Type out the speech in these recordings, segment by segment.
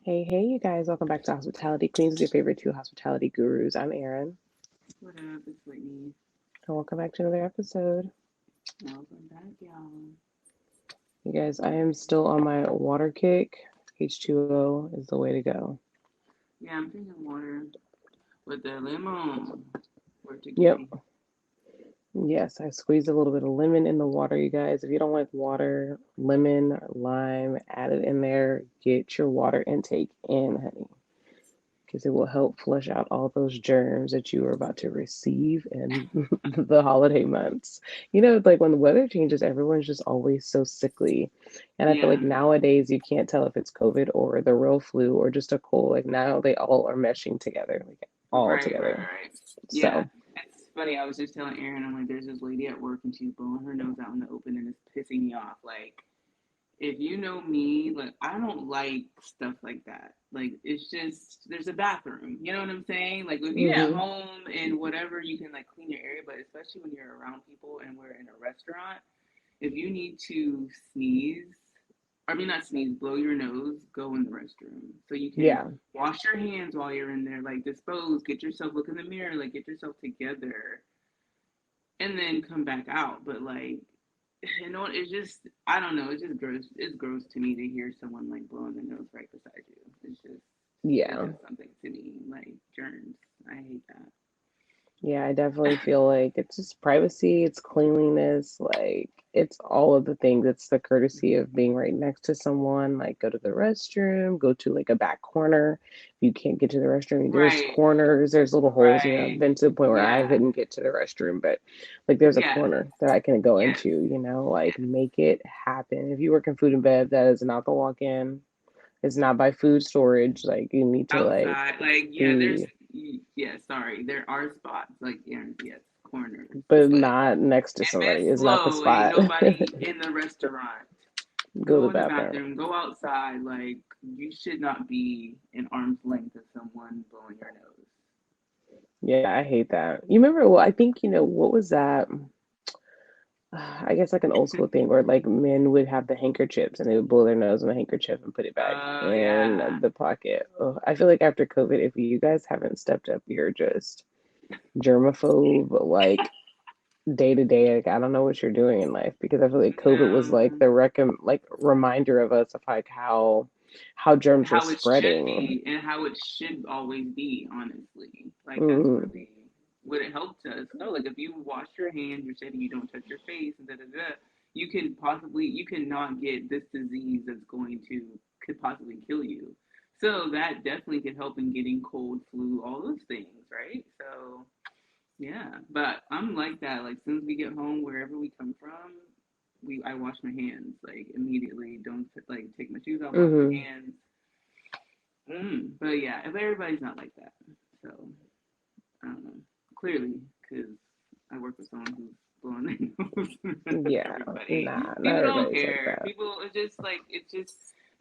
Hey, you guys, welcome back to Hospitality Queens with your favorite two hospitality gurus. I'm Erin, What up? It's Whitney. and welcome back to another episode. Welcome back, y'all. You guys, I am still on my water kick. H2O is the way to go. Yeah, I'm drinking water with the lemon. Word to Yep, kitty. yes, I squeezed a little bit of lemon in the water, you guys. If you don't like water, lemon, lime, add it in there. Get your water intake in, honey, because it will help flush out all those germs that you are about to receive in the holiday months. Like when the weather changes, everyone's just always so sickly. And I feel like Yeah. nowadays you can't tell if it's COVID or the real flu or just a cold. Like now they all are meshing together, like all together. Right. Yeah. So, It's funny. I was just telling Erin, I'm like, there's this lady at work and she's blowing her nose out in the open and it's pissing me off. Like, if you know me, like, I don't like stuff like that. Like, it's just, there's a bathroom. You know what I'm saying? Like, if you at hmm home and whatever, you can, like, clean your area. But especially when you're around people and we're in a restaurant, if you need to sneeze, I mean not sneeze, blow your nose, go in the restroom. So you can yeah, wash your hands while you're in there, like dispose, get yourself look in the mirror, like get yourself together and then come back out. But like it's just I don't know, it's just gross. It's gross to me to hear someone like blowing their nose right beside you. It yeah. does something to me, like germs. I hate Yeah, I definitely that. feel like it's just privacy, it's cleanliness, like it's all of the things. It's the courtesy of being right next to someone, like go to the restroom, go to like a back corner. If you can't get to the restroom, there's Right, corners, there's little holes. I've right. been to the point where I Yeah. couldn't get to the restroom, but like there's a Yeah. corner that I can go Yes. into, like Yes. make it happen. If you work in food and bev, that is not the walk-in. It's not by food storage. Like you need to like Outside. Like, yeah, be, yeah, sorry. There are spots, like, yes, corners. but But not next to if somebody. it's It's not the slow, ain't spot. nobody in the restaurant. Go to Go the in the bathroom. bathroom, go outside. Like, you should not be an arm's length of someone blowing your nose. Yeah, I hate that. You remember, well, I think, what was that? I guess like an old school thing where like men would have the handkerchiefs and they would blow their nose in the handkerchief and put it back Yeah. in the pocket. Ugh, I feel like after COVID, if you guys haven't stepped up, you're just germaphobe, like day to day. Like I don't know what you're doing in life because I feel like COVID was like No. the reminder of us of like how germs are How it should spreading. be and how it should always be, honestly. Like, that's Mm, really what it helped us. No, like, if you wash your hands, you're saying you don't touch your face, and da da da, you cannot get this disease that's going to, could possibly kill you. So that definitely could help in getting cold, flu, all those things, right? So, yeah. But I'm like that. Like, as soon as we get home, wherever we come from, I wash my hands, like, immediately. Don't, like, take my shoes off, wash my hmm hands. But yeah, if everybody's not like that, so I don't know. Clearly, because I work with someone who's blowing their nose in front of Yeah, everybody. nah, not People don't everybody's like care. that. People, it's just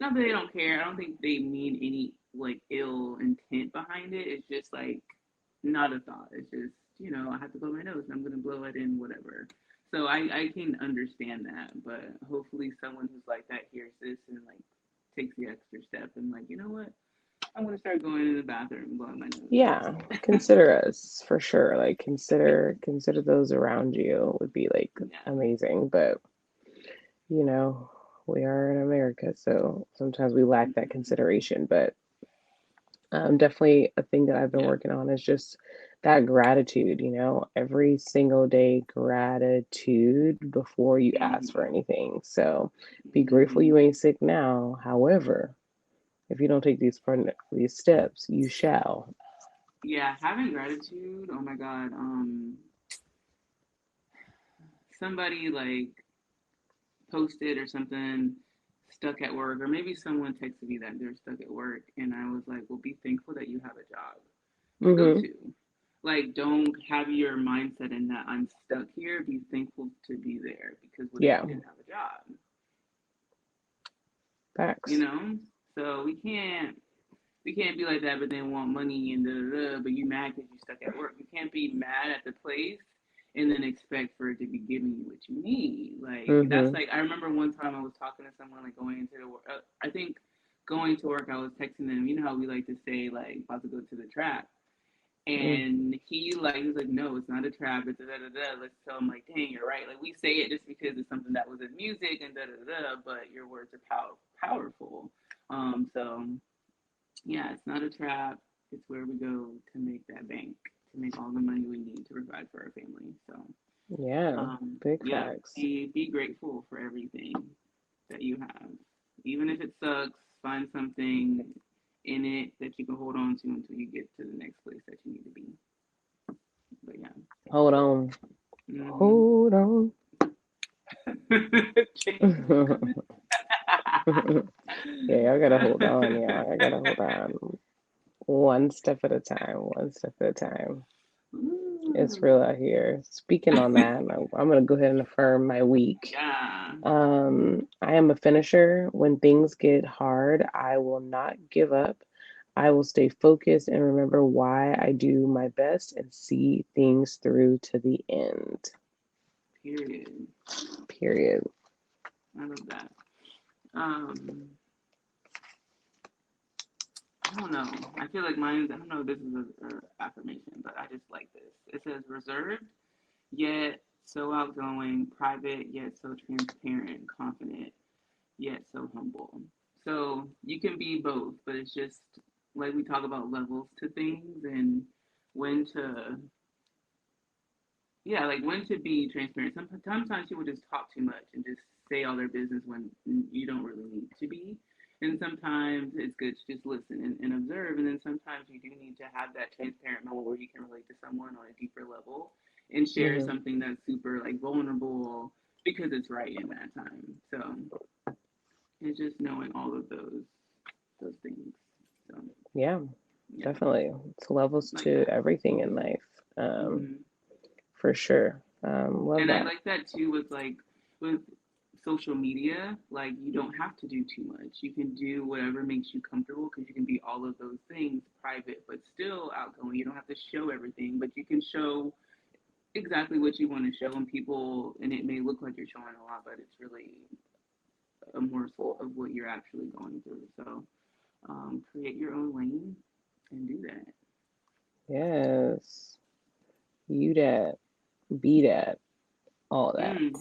not that they don't care. I don't think they mean any like ill intent behind it. It's just like not a thought. It's just, I have to blow my nose and I'm gonna blow it in whatever. So I can understand that, but hopefully someone who's like that hears this and like takes the extra step and like, you know what? I'm gonna start going in the bathroom and blowing my Yeah, nose. consider us for sure. Like consider those around you would be like Yeah. amazing. But you know, we are in America, so sometimes we lack that Mm-hmm. consideration. But definitely a thing that I've been Yeah. working on is just that gratitude. Every single day gratitude before you ask for Mm-hmm. anything. So be grateful Mm-hmm. you ain't sick now. However, if you don't take these steps, you shall. Yeah, having gratitude. Oh my God. Somebody like posted or something stuck at work, or maybe someone texted me that they're stuck at work, and I was like, well, be thankful that you have a job to go Mm-hmm. to. Like, don't have your mindset in that I'm stuck here. Be thankful to be there because what if Yeah. you didn't have a job? You Facts. know? So we can't be like that, but then want money and da da da. But you mad because you stuck at work. You can't be mad at the place and then expect for it to be giving you what you need. Like, that's Mm-hmm. like I remember one time I was talking to someone like going into the work. I think going to work, I was texting them. You know how we like to say like about to go to the trap, Mm. and he was like, no, it's not a trap. It's a da da da. Let's tell him like, dang, you're right. Like we say it just because it's something that was in music and da da da. But your words are powerful. So yeah, it's not a trap. It's where we go to make that bank, to make all the money we need to provide for our family. So Yeah, big yeah, facts. be grateful for everything that you have, even if it sucks. Find something in it that you can hold on to until you get to the next place that you need to be. But yeah. Hold on. Mm-hmm. Hold on. James is coming. Yeah, I gotta hold on, y'all. I gotta hold on. One step at a time, one step at a time. It's real out here. Speaking on that, I'm gonna go ahead and affirm my week. Yeah. I am a finisher. When things get hard, I will not give up. I will stay focused and remember why I do my best and see things through to the end. Period. Period. I love that. Um, I don't know. I feel like mine. I don't know. If this is a affirmation, but I just like this. It says reserved, yet so outgoing, private, yet so transparent, confident, yet so humble. So you can be both, but it's just like we talk about levels to things and when to, yeah, like when to be transparent. Sometimes people just talk too much and just say all their business when you don't really need to be. And sometimes it's good to just listen and observe. And then sometimes you do need to have that transparent moment where you can relate to someone on a deeper level and share Hmm. something that's super like vulnerable because it's right in that time. So it's just knowing all of those things. So Yeah, yeah, definitely. It's levels like to that. everything in life, Hmm. for sure. Love And I that. like that too with social media. Like you don't have to do too much. You can do whatever makes you comfortable because you can be all of those things private, but still outgoing. You don't have to show everything, but you can show exactly what you want to show, and people. And it may look like you're showing a lot, but it's really a morsel of what you're actually going through. So create your own lane and do that. Yes. You that, be that, all that. Mm.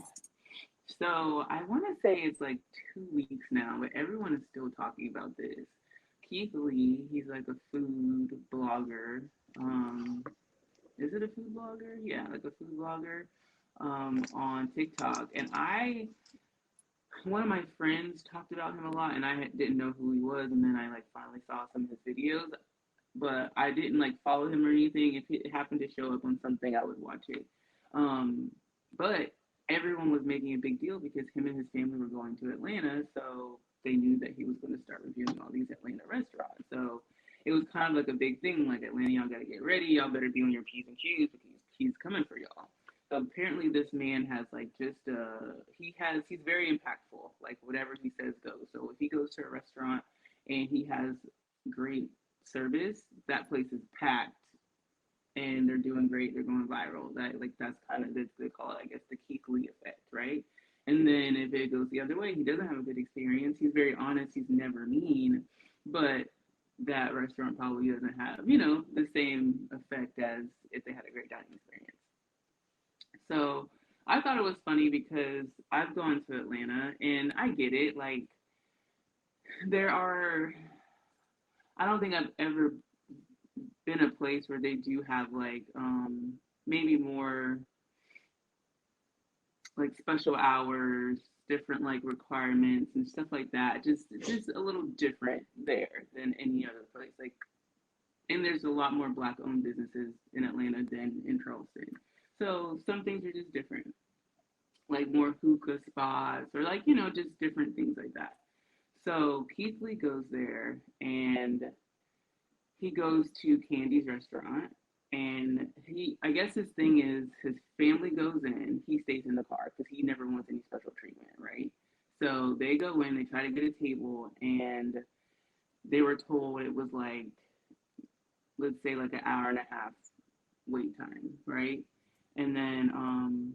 So I want to say it's like 2 weeks now, but everyone is still talking about this. Keith Lee, he's like a food blogger. Um, is it a food blogger? Yeah, like a food blogger on TikTok. And one of my friends talked about him a lot, and didn't know who he was. And then I like finally saw some of his videos, but I didn't like follow him or anything. If it happened to show up on something, I would watch it. Um, but everyone was making a big deal because him and his family were going to Atlanta, so they knew that he was going to start reviewing all these Atlanta restaurants. So it was kind of like a big thing, like Atlanta, y'all got to get ready, y'all better be on your p's and q's because he's coming for y'all. So apparently, this man has like he's very impactful. Like whatever he says goes. So if he goes to a restaurant and he has great service, that place is packed and they're doing great. They're going viral. That's kind of they call it, I guess, the Keith Lee effect, right? And then if it goes the other way, he doesn't have a good experience. He's very honest. He's never mean, but that restaurant probably doesn't have the same effect as if they had a great dining experience. So I thought it was funny because I've gone to Atlanta and I get it. Like there are, I don't think I've ever been a place where they do have like maybe more like special hours, different like requirements and stuff like that. Just a little different there than any other place. Like and there's a lot more black owned businesses in Atlanta than in Charleston. So some things are just different. Like more hookah spots or like, just different things like that. So Keith Lee goes there and he goes to Candy's restaurant and I guess his thing is his family goes in, he stays in the car because he never wants any special treatment, right? So they go in, they try to get a table, and they were told it was like, let's say like an hour and a half wait time, right? And then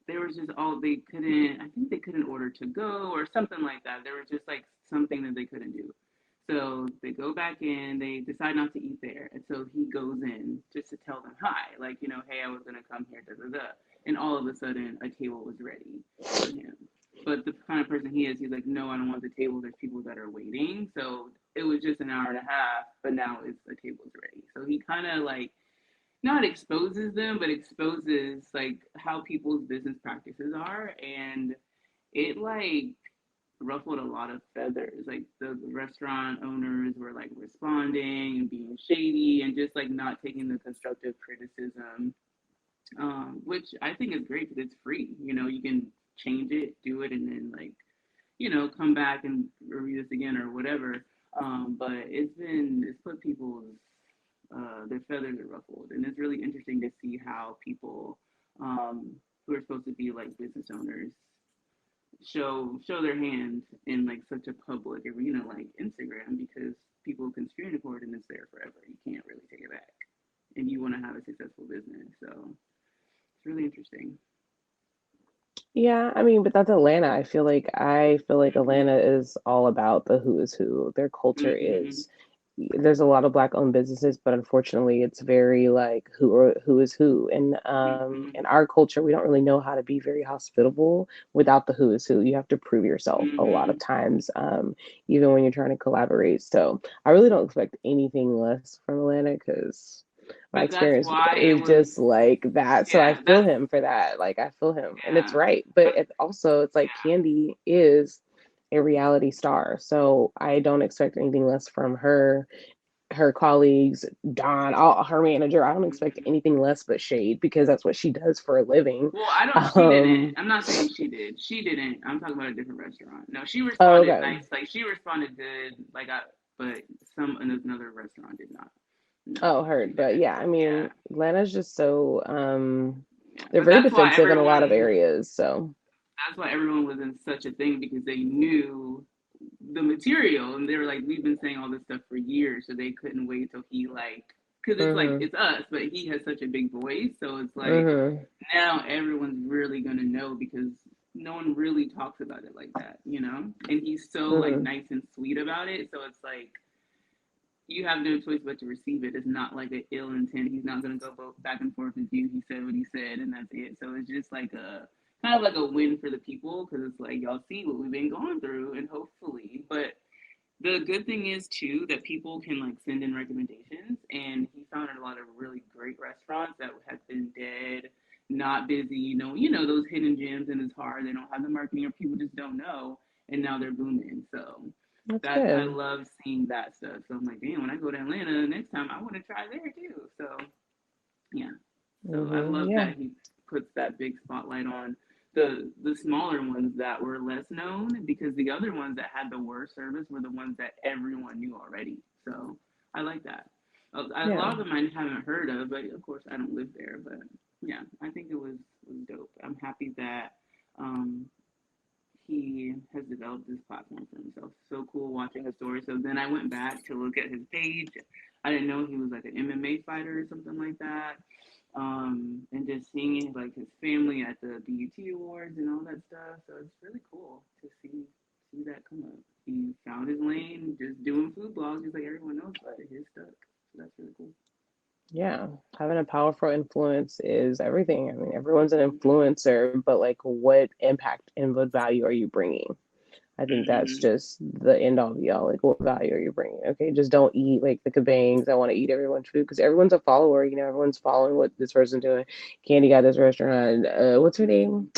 they were just all they couldn't I think they couldn't order to go or something like that. There was just like something that they couldn't do. So they go back in, they decide not to eat there. And so he goes in just to tell them hi, like, hey, I was going to come here, da da da. And all of a sudden, a table was ready for him. But the kind of person he is, he's like, no, I don't want the table. There's people that are waiting. So it was just an hour and a half, but now it's the table's ready. So he kind of like not exposes them, but exposes like how people's business practices are. And it like ruffled a lot of feathers. Like the restaurant owners were like responding and being shady and just like not taking the constructive criticism, which I think is great because it's free. You can change it, do it, and then like come back and review this again or whatever. But it's put people's their feathers are ruffled, and it's really interesting to see how people who are supposed to be like business owners show their hand in like such a public arena like Instagram because people can screen record and it's there forever. You can't really take it back, and you want to have a successful business. So it's really interesting. Yeah, I mean, but that's Atlanta. I feel like Mm-hmm. Atlanta is all about the who is who. Their culture Mm-hmm. is there's a lot of black owned businesses, but unfortunately it's very like who is who. And Mm-hmm. in our culture we don't really know how to be very hospitable without the who is who. You have to prove yourself a lot of Mm-hmm. times, even when you're trying to collaborate. So I really don't expect anything less from Atlanta because my But that's experience why it is was. just like that. So I Yeah, feel that's him for that. Like I feel him, and it's yeah. right. But That's, it also it's like Candy is a reality star, so I don't expect anything less from her colleagues, Don, all her manager. I don't yeah. expect Mm-hmm. anything less but shade because that's what she does for a living. Well, I don't. She didn't. Um, I'm not saying she did. She didn't. I'm talking about a different restaurant. No, she oh, responded okay. nice. Like she responded good. But another restaurant did not. No, Oh, she heard. But didn't. yeah, I mean, Yeah, Atlanta's just so yeah. they're But very defensive in a lot of areas. So, that's why everyone was in such a thing because they knew the material and they were like, we've been saying all this stuff for years, so they couldn't wait till he like. Because it's like mhm, it's us, but he has such a big voice, so it's like mhm, now everyone's really gonna know because no one really talks about it like that. And he's so like mhm, nice and sweet about it, so it's like you have no choice but to receive it. It's not like an ill intent. He's not gonna go back and forth with you. He said what he said, and that's it. So it's just like a kind of like a win for the people because it's like y'all see what we've been going through, and hopefully, but the good thing is too that people can like send in recommendations, and he found a lot of really great restaurants that have been dead, not busy. Those hidden gems, and it's hard. They don't have the marketing, or people just don't know, and now they're booming. So that's I good. love seeing that stuff. So I'm like, damn, when I go to Atlanta next time, I want to try there too. So yeah, so I Mhm, love yeah, that he puts that big spotlight on the smaller ones that were less known because the other ones that had the worst service were the ones that everyone knew already. So I like that. A yeah, lot of them I haven't heard of, but of course I don't live there. But yeah, I think it was dope. I'm happy that um, he has developed this platform for himself. So cool watching his story. So then I went back to look at his page. I didn't know he was like an MMA fighter or something like that. And just seeing like his family at the BET Awards and all that stuff. So it's really cool to see that come up. He found his lane, just doing food blogs, just like everyone else, but his stuck. So that's really cool. yeah. Having a powerful influence is everything. I mean, everyone's an Mm-hmm. influencer, but like, what impact and what value are you bringing? I think that's Mm-hmm. just the end all be all. Like, what value are you bringing? Okay, just don't eat like the cabangs. I want to eat everyone's food because everyone's a follower. Everyone's following what this person's doing. Candy got this restaurant. What's her name?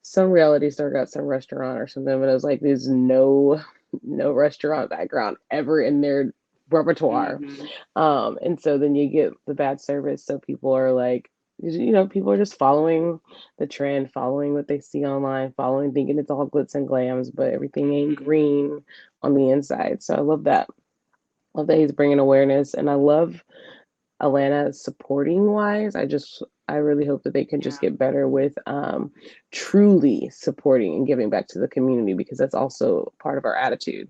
Some reality star got some restaurant or something, but it was like there's no restaurant background ever in their repertoire. Mm-hmm. And so then you get the bad service. So people are like, people are just following the trend, following what they see online, following, thinking it's all glitz and glams, but everything ain't Mm-hmm. green on the inside. So I love that. Love that he's bringing awareness, and I love Atlanta supporting wise. I really hope that they can just Yeah. get better with truly supporting and giving back to the community because that's also part of our attitude.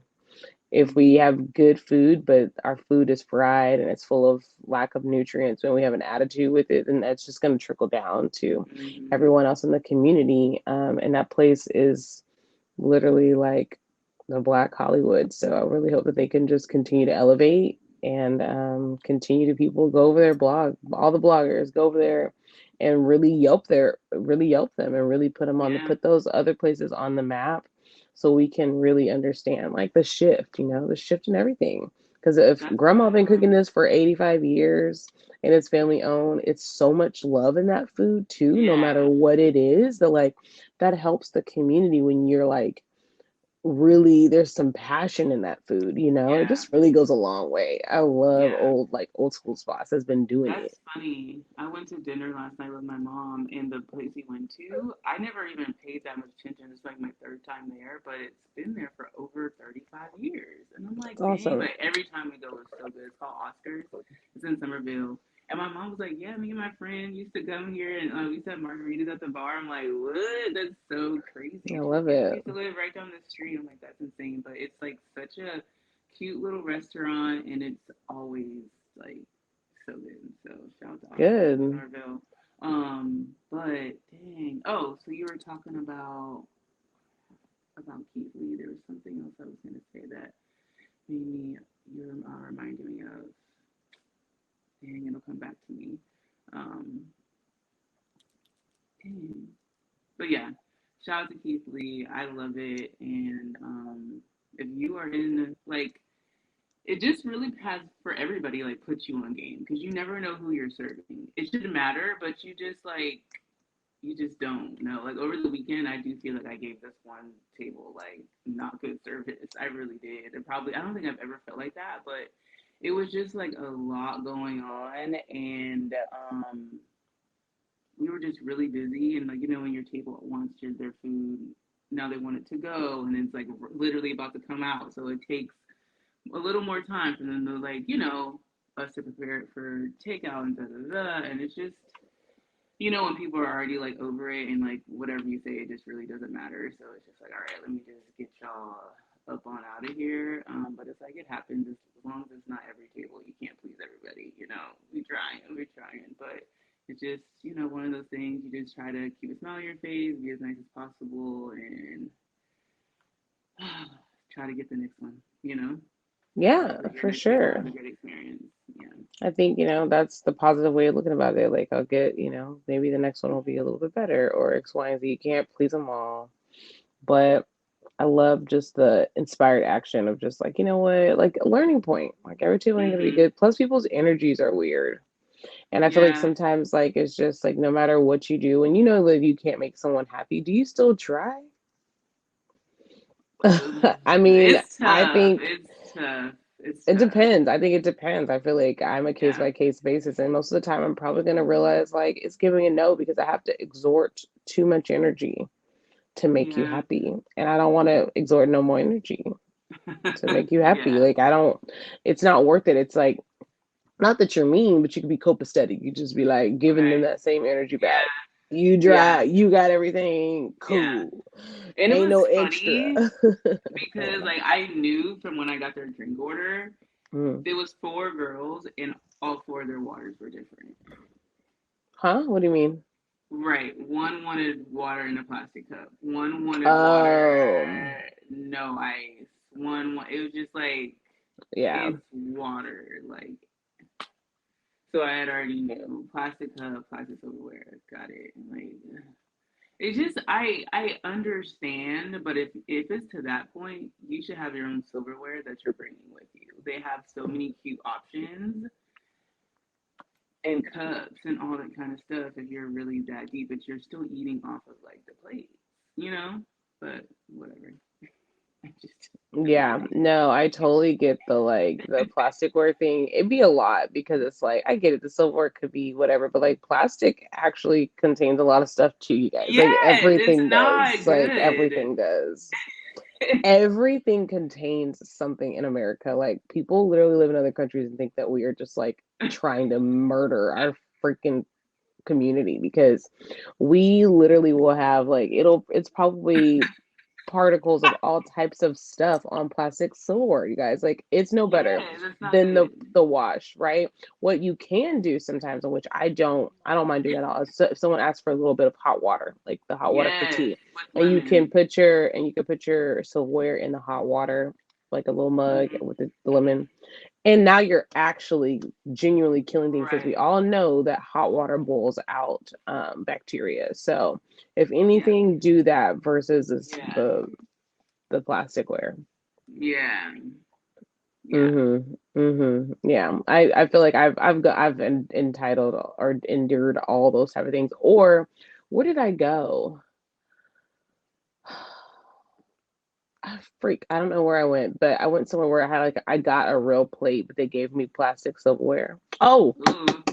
If we Mm-hmm. have good food, but our food is fried and it's full of lack of nutrients, and we have an attitude with it, then that's just going to trickle down to Mm-hmm. everyone else in the community. And that place is literally like the Black Hollywood. So I really hope that they can just continue to elevate and continue to people go over their blog, all the bloggers go over there and really Yelp them and really Yeah, put those other places on the map so we can really understand like the shift in everything. Because if that's grandma been why. cooking this for 85 years and it's family owned, it's so much love in that food too, no Yeah, matter what it is, that like that helps the community when you're like really there's some passion in that food, it yeah, just really goes a long way. I love yeah. old school spots that's been doing That's it. funny. I went to dinner last night with my mom, and the place we went to, I never even paid that much attention. It's like my third time there, but it's been there for over 35 years. And I'm like, It's dang, awesome. but every time we go, it's so good. It's called Oscars. It's in Somerville. And my mom was like, yeah, me and my friend used to come here, and we used to have margaritas at the bar. I'm like, what? That's so crazy. I She's like, love yeah, we it. used to live right down the street. I'm like, that's insane. But it's like such a cute little restaurant, and it's always like so good. So shout out to Oscar in Good. Somerville. But dang. Oh, so you were talking about Keith Lee. There was something else I was gonna say that made me you reminded me of. Dang, it'll come back to me. Um, dang. But yeah, shout out to Keith Lee. I love it, and if you are in like it just really has for everybody like puts you on game because you never know who you're serving. It shouldn't matter, but you just don't know. Like over the weekend, I do feel like I gave this one table like not good service. I really did. And probably I don't think I've ever felt like that, but it was just like a lot going on, and we were just really busy. And like when your table wants their food, now they want it to go, and it's like literally about to come out, so it takes a little more time for them to like us to prepare it for takeout and da da da. And it's just when people are already like over it and like whatever you say, it just really doesn't matter. So it's just like, all right, let me just get y'all up on out of here. But it's like it happens as long as it's not every table. You can't please everybody. We're trying, but it's just one of those things. You just try to keep a smile on your face, be as nice as possible, and try to get the next one. Yeah, Your for next table sure. has a great experience. Yeah. I think, that's the positive way of looking about it. Like, I'll get, maybe the next one will be a little bit better or X, Y, and Z. You can't please them all. But I love just the inspired action of just like, like a learning point. Like, every table ain't gonna be Mhm. good. Plus, people's energies are weird. And I feel like Yeah. sometimes, like, it's just like no matter what you do, and that you can't make someone happy, do you still try? I mean, It's I tough. think It's tough. It's it tough. depends. I think it depends. I feel like I'm a case Yeah. by case basis, and most of the time, I'm probably going to realize like it's giving a no because I have to exert too much energy to make you Yeah. happy, and I don't want to exert no more energy to make you happy. Yeah. Like, I don't. It's not worth it. It's like not that you're mean, but you can be copacetic. You just be like giving them Right. that same energy back. Yeah. You Yeah. dry, you got everything Yeah. cool. And it Ain't was no extra. funny because like I knew from when I got their drink order, Mm. there was four girls and all four of their waters were different. Huh? What do you mean? Right. One wanted water in a plastic cup. One wanted water, Oh, no ice. It was just like yeah. it's water. Like so, I had already knew plastic cup, plastic silverware. Got it. Like it's just I understand, but if it's to that point, you should have your own silverware that you're bringing with you. They have so many cute options and cups and all that kind of stuff. If you're really that deep, but you're still eating off of like the plate, you know. But whatever. I just Yeah, no, I totally get the like the plasticware thing. It'd be a lot because it's like I get it, the silverware could be whatever, but like plastic actually contains a lot of stuff too, you guys. Like yes, it's everything does. not Like good. everything does. Everything contains something in America. Like people literally live in other countries and think that we are just like trying to murder our freaking community because we literally will have like it's probably particles of all types of stuff on plastic silverware, you guys. Like it's no better Yeah, that's not than good. the wash, right? What you can do sometimes, in which I don't mind doing at all, is so if someone asks for a little bit of hot water, like the hot water for Yes, tea, with and lemon. you can put your silverware in the hot water, like a little mug Hmm. with the lemon, and now you're actually genuinely killing things because we Right. all know that hot water boils out bacteria. So if Yeah. anything, do that versus Yeah. the plasticware. Yeah. Yeah. Mhm. Mhm. Yeah. I feel like entitled or endured all those type of things. Or where did I go? I don't know where I went, but I went somewhere where I got a real plate, but they gave me plastic silverware. Oh, Ooh.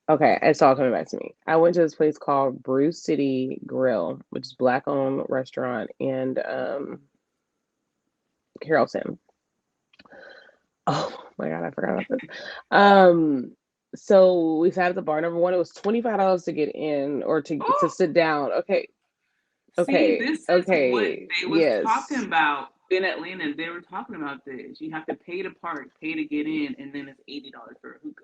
okay, it's all coming back to me. I went to this place called Brew City Grill, which is black owned restaurant in Carrollton. Oh my god, I forgot about this. Um, so we sat at the bar. Number one, it was $25 to get in or to Oh, sit down. Okay, see, this is what okay, they was talking yes, about in Atlanta. They were talking about this. You have to pay to park, pay to get in, and then it's $80 for a hookah.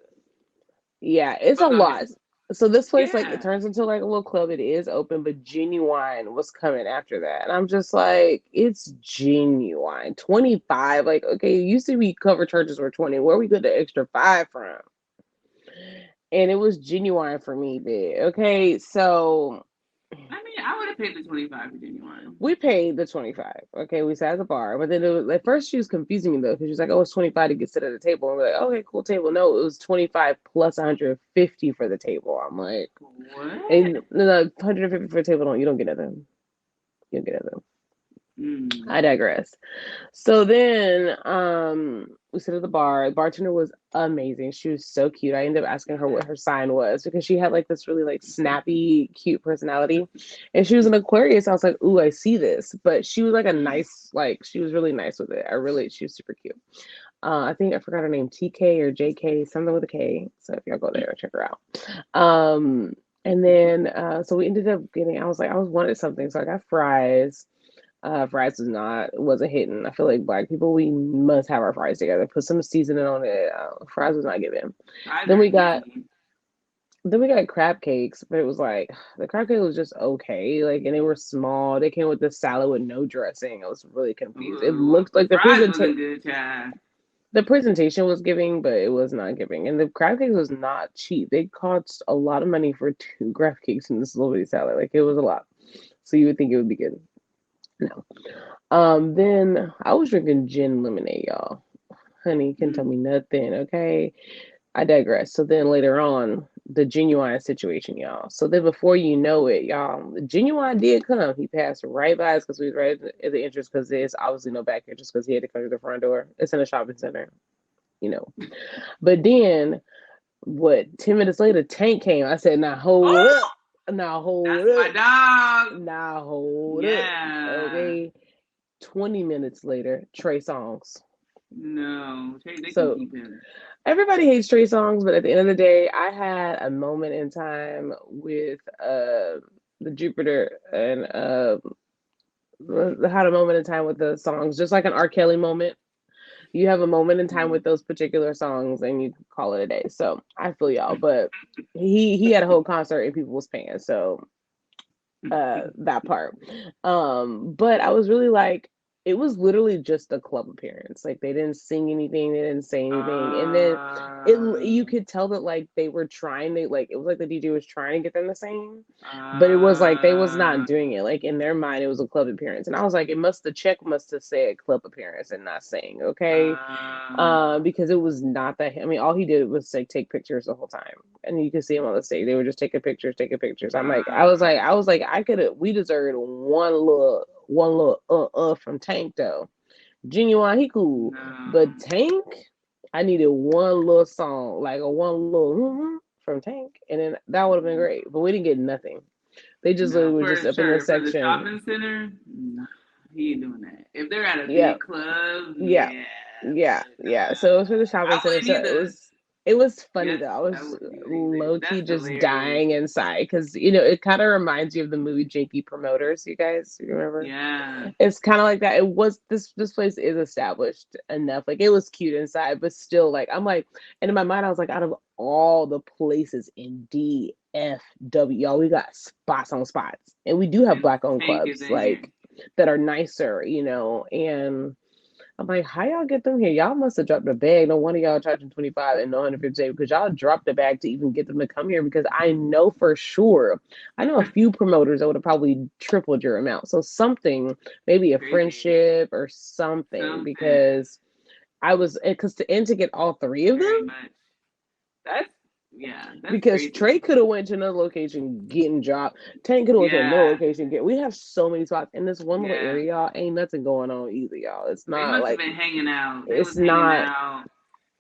yeah, it's a But go ahead. lot. So this place, like, it Yeah. turns into like a little club. It is open, but Genuine was coming after that, and I'm just like, it's Genuine 25. Like, okay, it used to be cover charges were 20. Where we get the extra five from? And it was Genuine for me, bitch. Okay, so I mean, I would have paid the 25 for genuine. we paid the 25. Okay, we sat at the bar, but then it was at first she was confusing me though because she was like, "Oh, it's 25 to get sit at the table." And we're like, "Okay, cool table." No, it was 25 plus 150 for the table. I'm like, What? and no, 150 for the table. Don't you don't get nothing. You don't get nothing. I Mm. digress. So then, we sit at the bar. The bartender was amazing. She was so cute. I ended up asking her what her sign was because she had like this really like snappy, cute personality, and she was an Aquarius. I was like, "Ooh, I see this," but she was like a nice, like she was really nice with it. She was super cute. I think I forgot her name, TK or JK, something with a K. So if y'all go there, check her out. And then so we ended up getting. I was wanted something, so I got fries. Fries wasn't hitting. I feel like black people we must have our fries together. Put some seasoning on it. Fries was not giving. Fries Then are we got easy. then we got crab cakes, but it was like the crab cake was just okay. Like and they were small. They came with the salad with no dressing. I was really confused. It Ooh, looked the like fries wasn't good, child. the presentation was giving, but it was not giving. And the crab cakes was not cheap. They cost a lot of money for two crab cakes in this little bitty salad. Like it was a lot. So you would think it would be good. No. Then I was drinking gin lemonade, y'all. Honey, you can tell Mm. me nothing, okay? I digress. So then later on, the genuine situation, y'all. So then before you know it, y'all, the genuine did come. He passed right by us because we was right at the entrance because there's obviously no back entrance because he had to come to the front door. It's in a shopping center, you know. But then what 10 minutes later, Tank came. I said, now hold Oh, up. Now hold that's my up. dog. Now hold up. Yeah. Okay. 20 minutes later, Trey Songs. No, they can So keep him. everybody hates Trey Songs, but at the end of the day, I had a moment in time with the Jupiter and had a moment in time with the songs, just like an R. Kelly moment. You have a moment in time with those particular songs and you call it a day. So I feel y'all, but he had a whole concert and people was paying. So that part. But I was really like it was literally just a club appearance. Like they didn't sing anything, they didn't say anything. And then you Uh, could tell that like they were trying to like it was like the DJ was trying to get them to sing, but it was like they was not uh, doing it. Like in their mind it was a club appearance. And I was like, the check must have said club appearance and not sing, okay? Because it was not that. I mean, all he did was like take pictures the whole time, and you could see him on the stage. They were just taking pictures. I was like, I could have. We deserved one little from Tank though. Genuine, he cool, but no. Tank, I needed one little song, like a one little from Tank, and then that would have been great. But we didn't get nothing. They just No, literally were just for up in the sure. For the section. shopping center, no, he ain't doing that. If they're at a Yeah, big club, yeah, yeah. yeah, But yeah. So it was for the shopping I center. So wouldn't either. It was funny Yes, though. I that was would be amazing. low key That's just hilarious. dying inside because it kind of reminds you of the movie Janky Promoters. You guys you remember? Yeah. It's kind of like that. It was this place is established enough. Like it was cute inside, but still, like I'm like, and in my mind, I was like, out of all the places in DFW, y'all, we got spots on spots, and we do have And black owned Tank is clubs in here. like that are nicer, and I'm like, how y'all get them here? Y'all must have dropped a bag. No wonder y'all charging 25 and no 150 because y'all dropped the bag to even get them to come here. Because I know for sure, I know a few promoters that would have probably tripled your amount. So something, maybe a Crazy. friendship or something. Something. Because I was because to get all three of Very them, much. That's yeah, that's because crazy. Trey could have went to another location getting dropped. Tank could have went to another Yeah, location get. We have so many spots in this one little yeah. area, y'all. Ain't nothing going on either, y'all. It's They not must have like been hanging out. They was it's hanging not. out.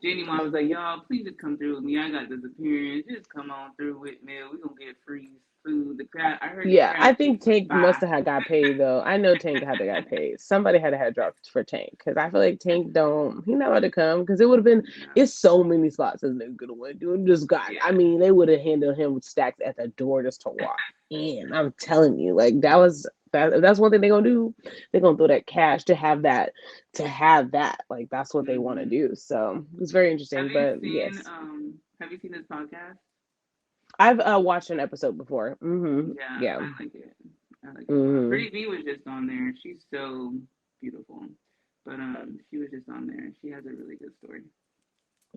Jenny Mom was like, y'all, please just come through with me. I got this appearance. Just come on through with me. We gonna get free food. The crab. I heard the Yeah, I crab think cake was Tank must fire. have had got paid though. I know Tank had to got paid. Somebody had to have dropped for Tank because I feel like Tank don't. He not about to come because it would have been. No. It's so many spots that they could have went to and just got. I Yeah. mean, they would have handled him with stacks at the door just to walk in. I'm telling you, like that was that. If that's one thing they're gonna do. They're gonna throw that cash to have that. To have that, like that's what they want to Hmm. do. So it's very interesting. But yes, Have you seen this podcast? I've watched an episode before. Yeah, Yeah. I like it. I like it a lot. hmm Pretty V was just on there. She's so beautiful. But she was just on there. She has a really good story.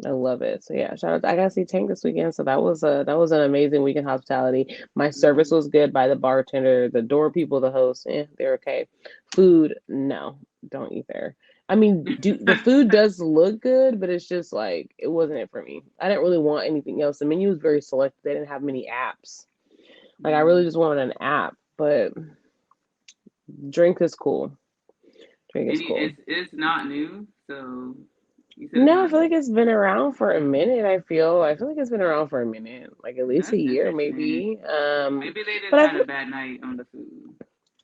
I love it. So yeah, shout out. I got to see Tank this weekend. So that was an amazing weekend hospitality. My service Hmm. was good by the bartender, the door people, the host. They're okay. Food, no, don't eat there. I mean, do the food does look good, but it's just like it wasn't it for me. I didn't really want anything else. The menu was very selective. They didn't have many apps. Like I really Mm. just wanted an app, but drink is cool. Drink is And cool. it's not new, so you said it's No, I not feel new. like it's been around for a minute. I feel like it's been around for a minute, like at least a That's year, interesting. maybe. Maybe they But just had a bad night on the food.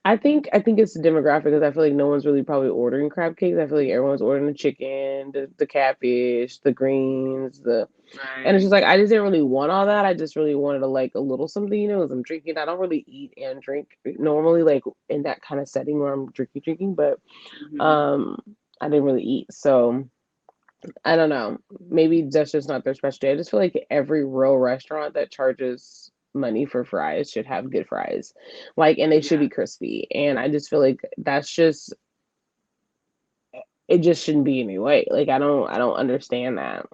I think it's the demographic because I feel like no one's really probably ordering crab cakes. I feel like everyone's ordering the chicken, the catfish, the greens, and it's Right. just like I just didn't really want all that. I just really wanted to like a little something, as I'm drinking. I don't really eat and drink normally, like in that kind of setting where I'm drinking, but Hmm. um, I didn't really eat, so. I don't know. Maybe that's just not their specialty. I just feel like every real restaurant that charges money for fries should have good fries. Like, and they should Yeah. be crispy. And I just feel like that's just it just shouldn't be any way. Like I don't understand that.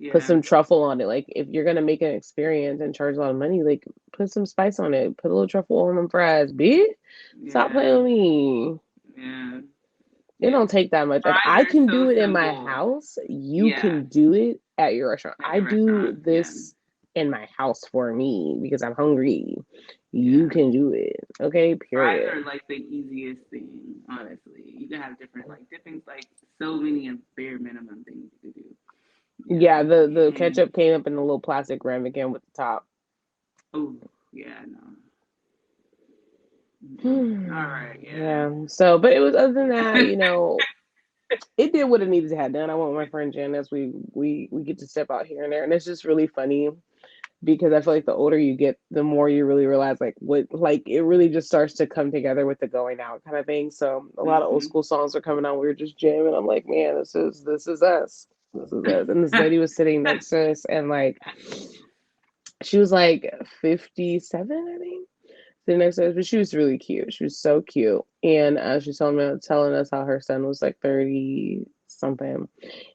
Put Yeah. some truffle on it. Like if you're gonna make an experience and charge a lot of money, like put some spice on it. Put a little truffle on them fries, bitch. Stop playing Yeah. with me. Yeah. It Yeah. don't take that much. If Fries I are can so do it in my simple. house, you Yeah. can do it at your restaurant. At I your do restaurant. Yeah. this in my house for me because I'm hungry. You Yeah. can do it. Okay, Fries period. are like the easiest thing, honestly. You can have different like dippings, like so many of bare minimum things you could do. Yeah. Yeah, the And ketchup came up in a little plastic ramekin with the top. oh yeah, no. Mm-mm. All right, yeah. Yeah. So, but it was other than that, it did what it needed to have done. I went with my friend Jen as we get to step out here and there, and it's just really funny because I feel like the older you get, the more you really realize like what like it really just starts to come together with the going out kind of thing. So a lot of old Hmm. school songs are coming on. We were just jamming. I'm like, man, this is us. This is us. And this lady was sitting next to us and like she was like 57, I think. Sitting next to us, but she was really cute. She was so cute. And she was telling us how her son was like 30 something.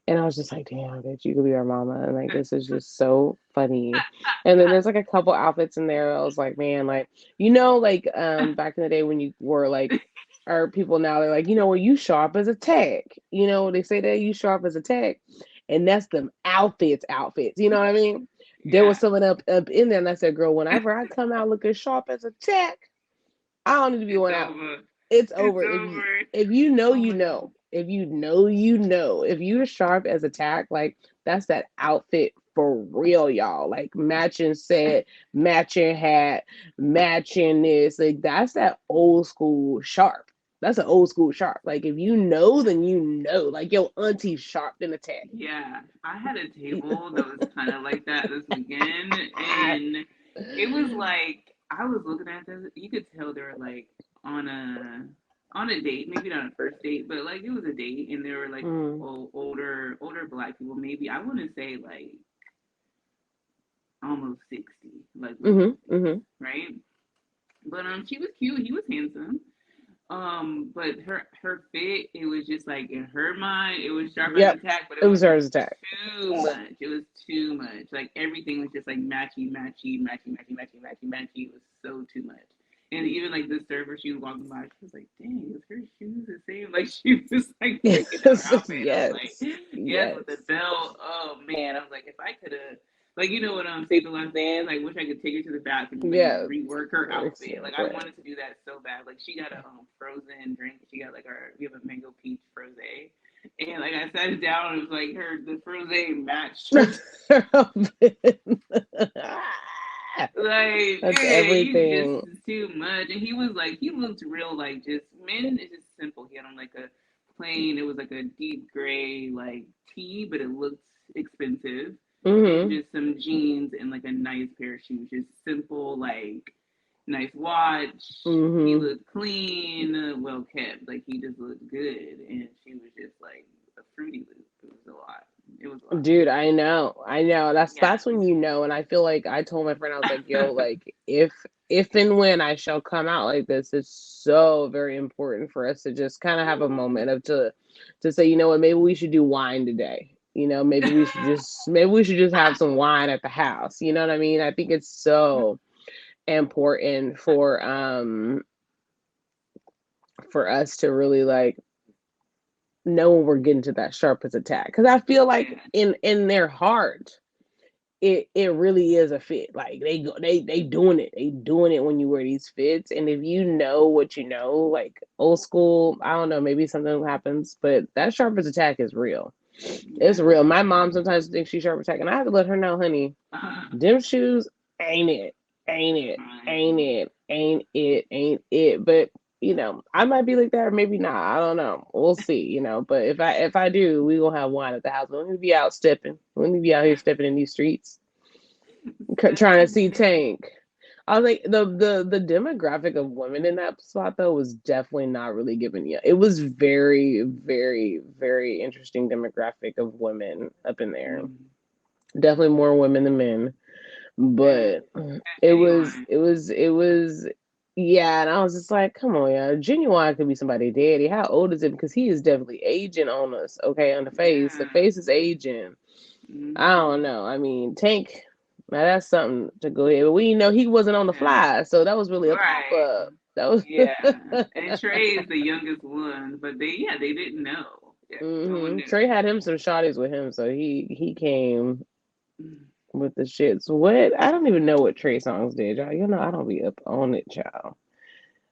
And I was just like, damn, bitch, you could be our mama. And like, this is just so funny. And then there's like a couple outfits in there. I was like, man, like, like back in the day when you were like, or people now, they're like, well, you show up as a tech. They say that you show up as a tech. And that's them outfits. You know what I mean? There was Yeah, someone up in there, and I said, girl, whenever I come out looking sharp as a tech, I don't need to be it's going out. over. It's It's over. over. If you know, Oh you my god. know. If you know, you know. If you're sharp as a tack, like that's that outfit for real, y'all. Like matching set, matching hat, matching this. Like that's that old school sharp. That's an old school sharp. Like if you know, then you know. Like your auntie sharp than a tack. Yeah, I had a table that was kind of like that this weekend, and it was like I was looking at this. You could tell they were like on a on a date, maybe not a first date, but like it was a date, and there were like Mm. older black people. Maybe I want to say like almost 60, like late Mhm. 60s, Mhm. right? But she was cute. He was handsome. But her fit, it was just like in her mind, it was sharp as a Yep. tack, but It it was was her just as attack. too much. It was too much. Like everything was just like matchy. It was so too much. And even like the server, she was walking by, she was like, "Dang, is her shoes the same?" Like she was like picking out her outfit. I was like, Yes. "Yes, with Yes. the belt." Oh man, I was like, if I could have like Save the Last Dance. Like, wish I could take her to the bathroom, like Yeah. rework her outfit. Like, I Exactly. wanted to do that so bad. Like, she got a frozen drink. She got like our we have a mango peach froze, and like I sat it down and it was like her the froze matched her. Like, That's yeah, you everything. just too much. And he was like, he looked real like just men is just simple. He had on like a plain. It was like a deep gray like tee, but it looked expensive, and Mhm. just some jeans and like a nice pair of shoes. Just simple, like nice watch. He Mhm. looked clean, well kept. Like he just looked good, and she was just like a fruity loop. It was a lot. It was a lot. Dude, I know. I know. That's Yes. when you know. And I feel like I told my friend, I was like, yo, like if and when I shall come out like this, it's so very important for us to just kind of have a moment of to say, you know what, maybe we should do wine today. You know, maybe we should just have some wine at the house. You know what I mean? I think it's so important for us to really like know when we're getting to that sharpest attack. Because I feel like Yeah. in their heart, it really is a fit. Like they doing it. They doing it when you wear these fits. And if you know what you know, like old school, I don't know, maybe something happens, but that sharpest attack is real. It's Yeah. real. My mom sometimes thinks she's sharp attack, and I have to let her know, honey, them shoes ain't it, ain't it, ain't Right. it, ain't it, ain't it. But I might be like that, or maybe not. I don't know. We'll see. But if I do, we gonna have wine at the house. Let me be out stepping. Let me be out here stepping in these streets, trying to Stepping see in. Tank. I was like the demographic of women in that spot though was definitely not really giving you. It was very very very interesting demographic of women up in there. Mm. Definitely more women than men, Yeah. but At it was Genuine. it was it was yeah, and I was just like, come on, yeah, Genuine could be somebody daddy. How old is it? Because he is definitely aging on us. Okay, on the face, the Yeah. face is aging. I don't Hmm. know. I mean, Tank. Now that's something to go ahead. But we know he wasn't on the Yeah. fly, so that was really a pop Right. up. That was. Yeah. And Trey is the youngest one, but they didn't know. Yeah. No one knew. Trey had him some shotties with him, so he came Mm. with the shits. What? I don't even know what Trey songs did, y'all. I don't be up on it, child.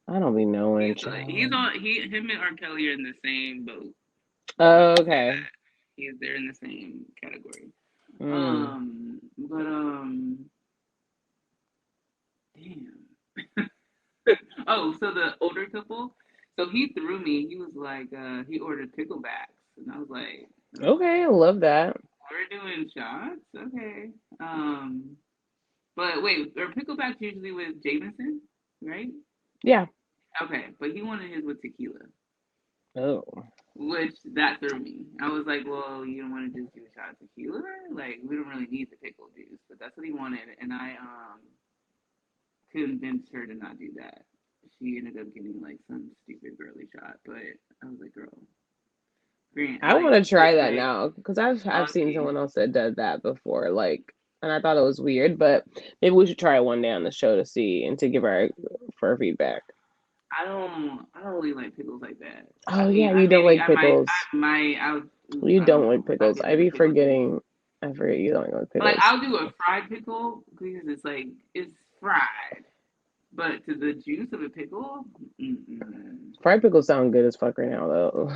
I don't be knowing, He's child. on him and R. Kelly are in the same boat. Let's Oh, just say okay. that. They're in the same category. Mm. But damn. Oh, so the older couple, so he threw me. He was like, he ordered picklebacks, and I was like, Okay, I love that. we're doing shots, okay. But wait, are picklebacks usually with Jameson, right? Yeah. Okay, but he wanted his with tequila, Oh. which that threw me. I was like, well, you don't want to just do a shot of tequila? Like, we don't really need the pickle juice, but that's what he wanted, and I convinced her to not do that. She ended up getting like some stupid girly shot, but I was like, girl, Grant, I want to try that like now because I've seen Auntie. someone else that does that before, like, and I thought it was weird, but maybe we should try it one day on the show to see and to give our feedback. I don't really like pickles like that. I Oh mean, yeah, you don't like I might, pickles. You I don't don't like know. I'll pickles. give I it a be pickle juice. forgetting. I forget you don't like Like pickles. I'll do a fried pickle because it's like it's fried, but to the juice of a pickle, mm-mm. Fried pickles sound good as fuck right now though.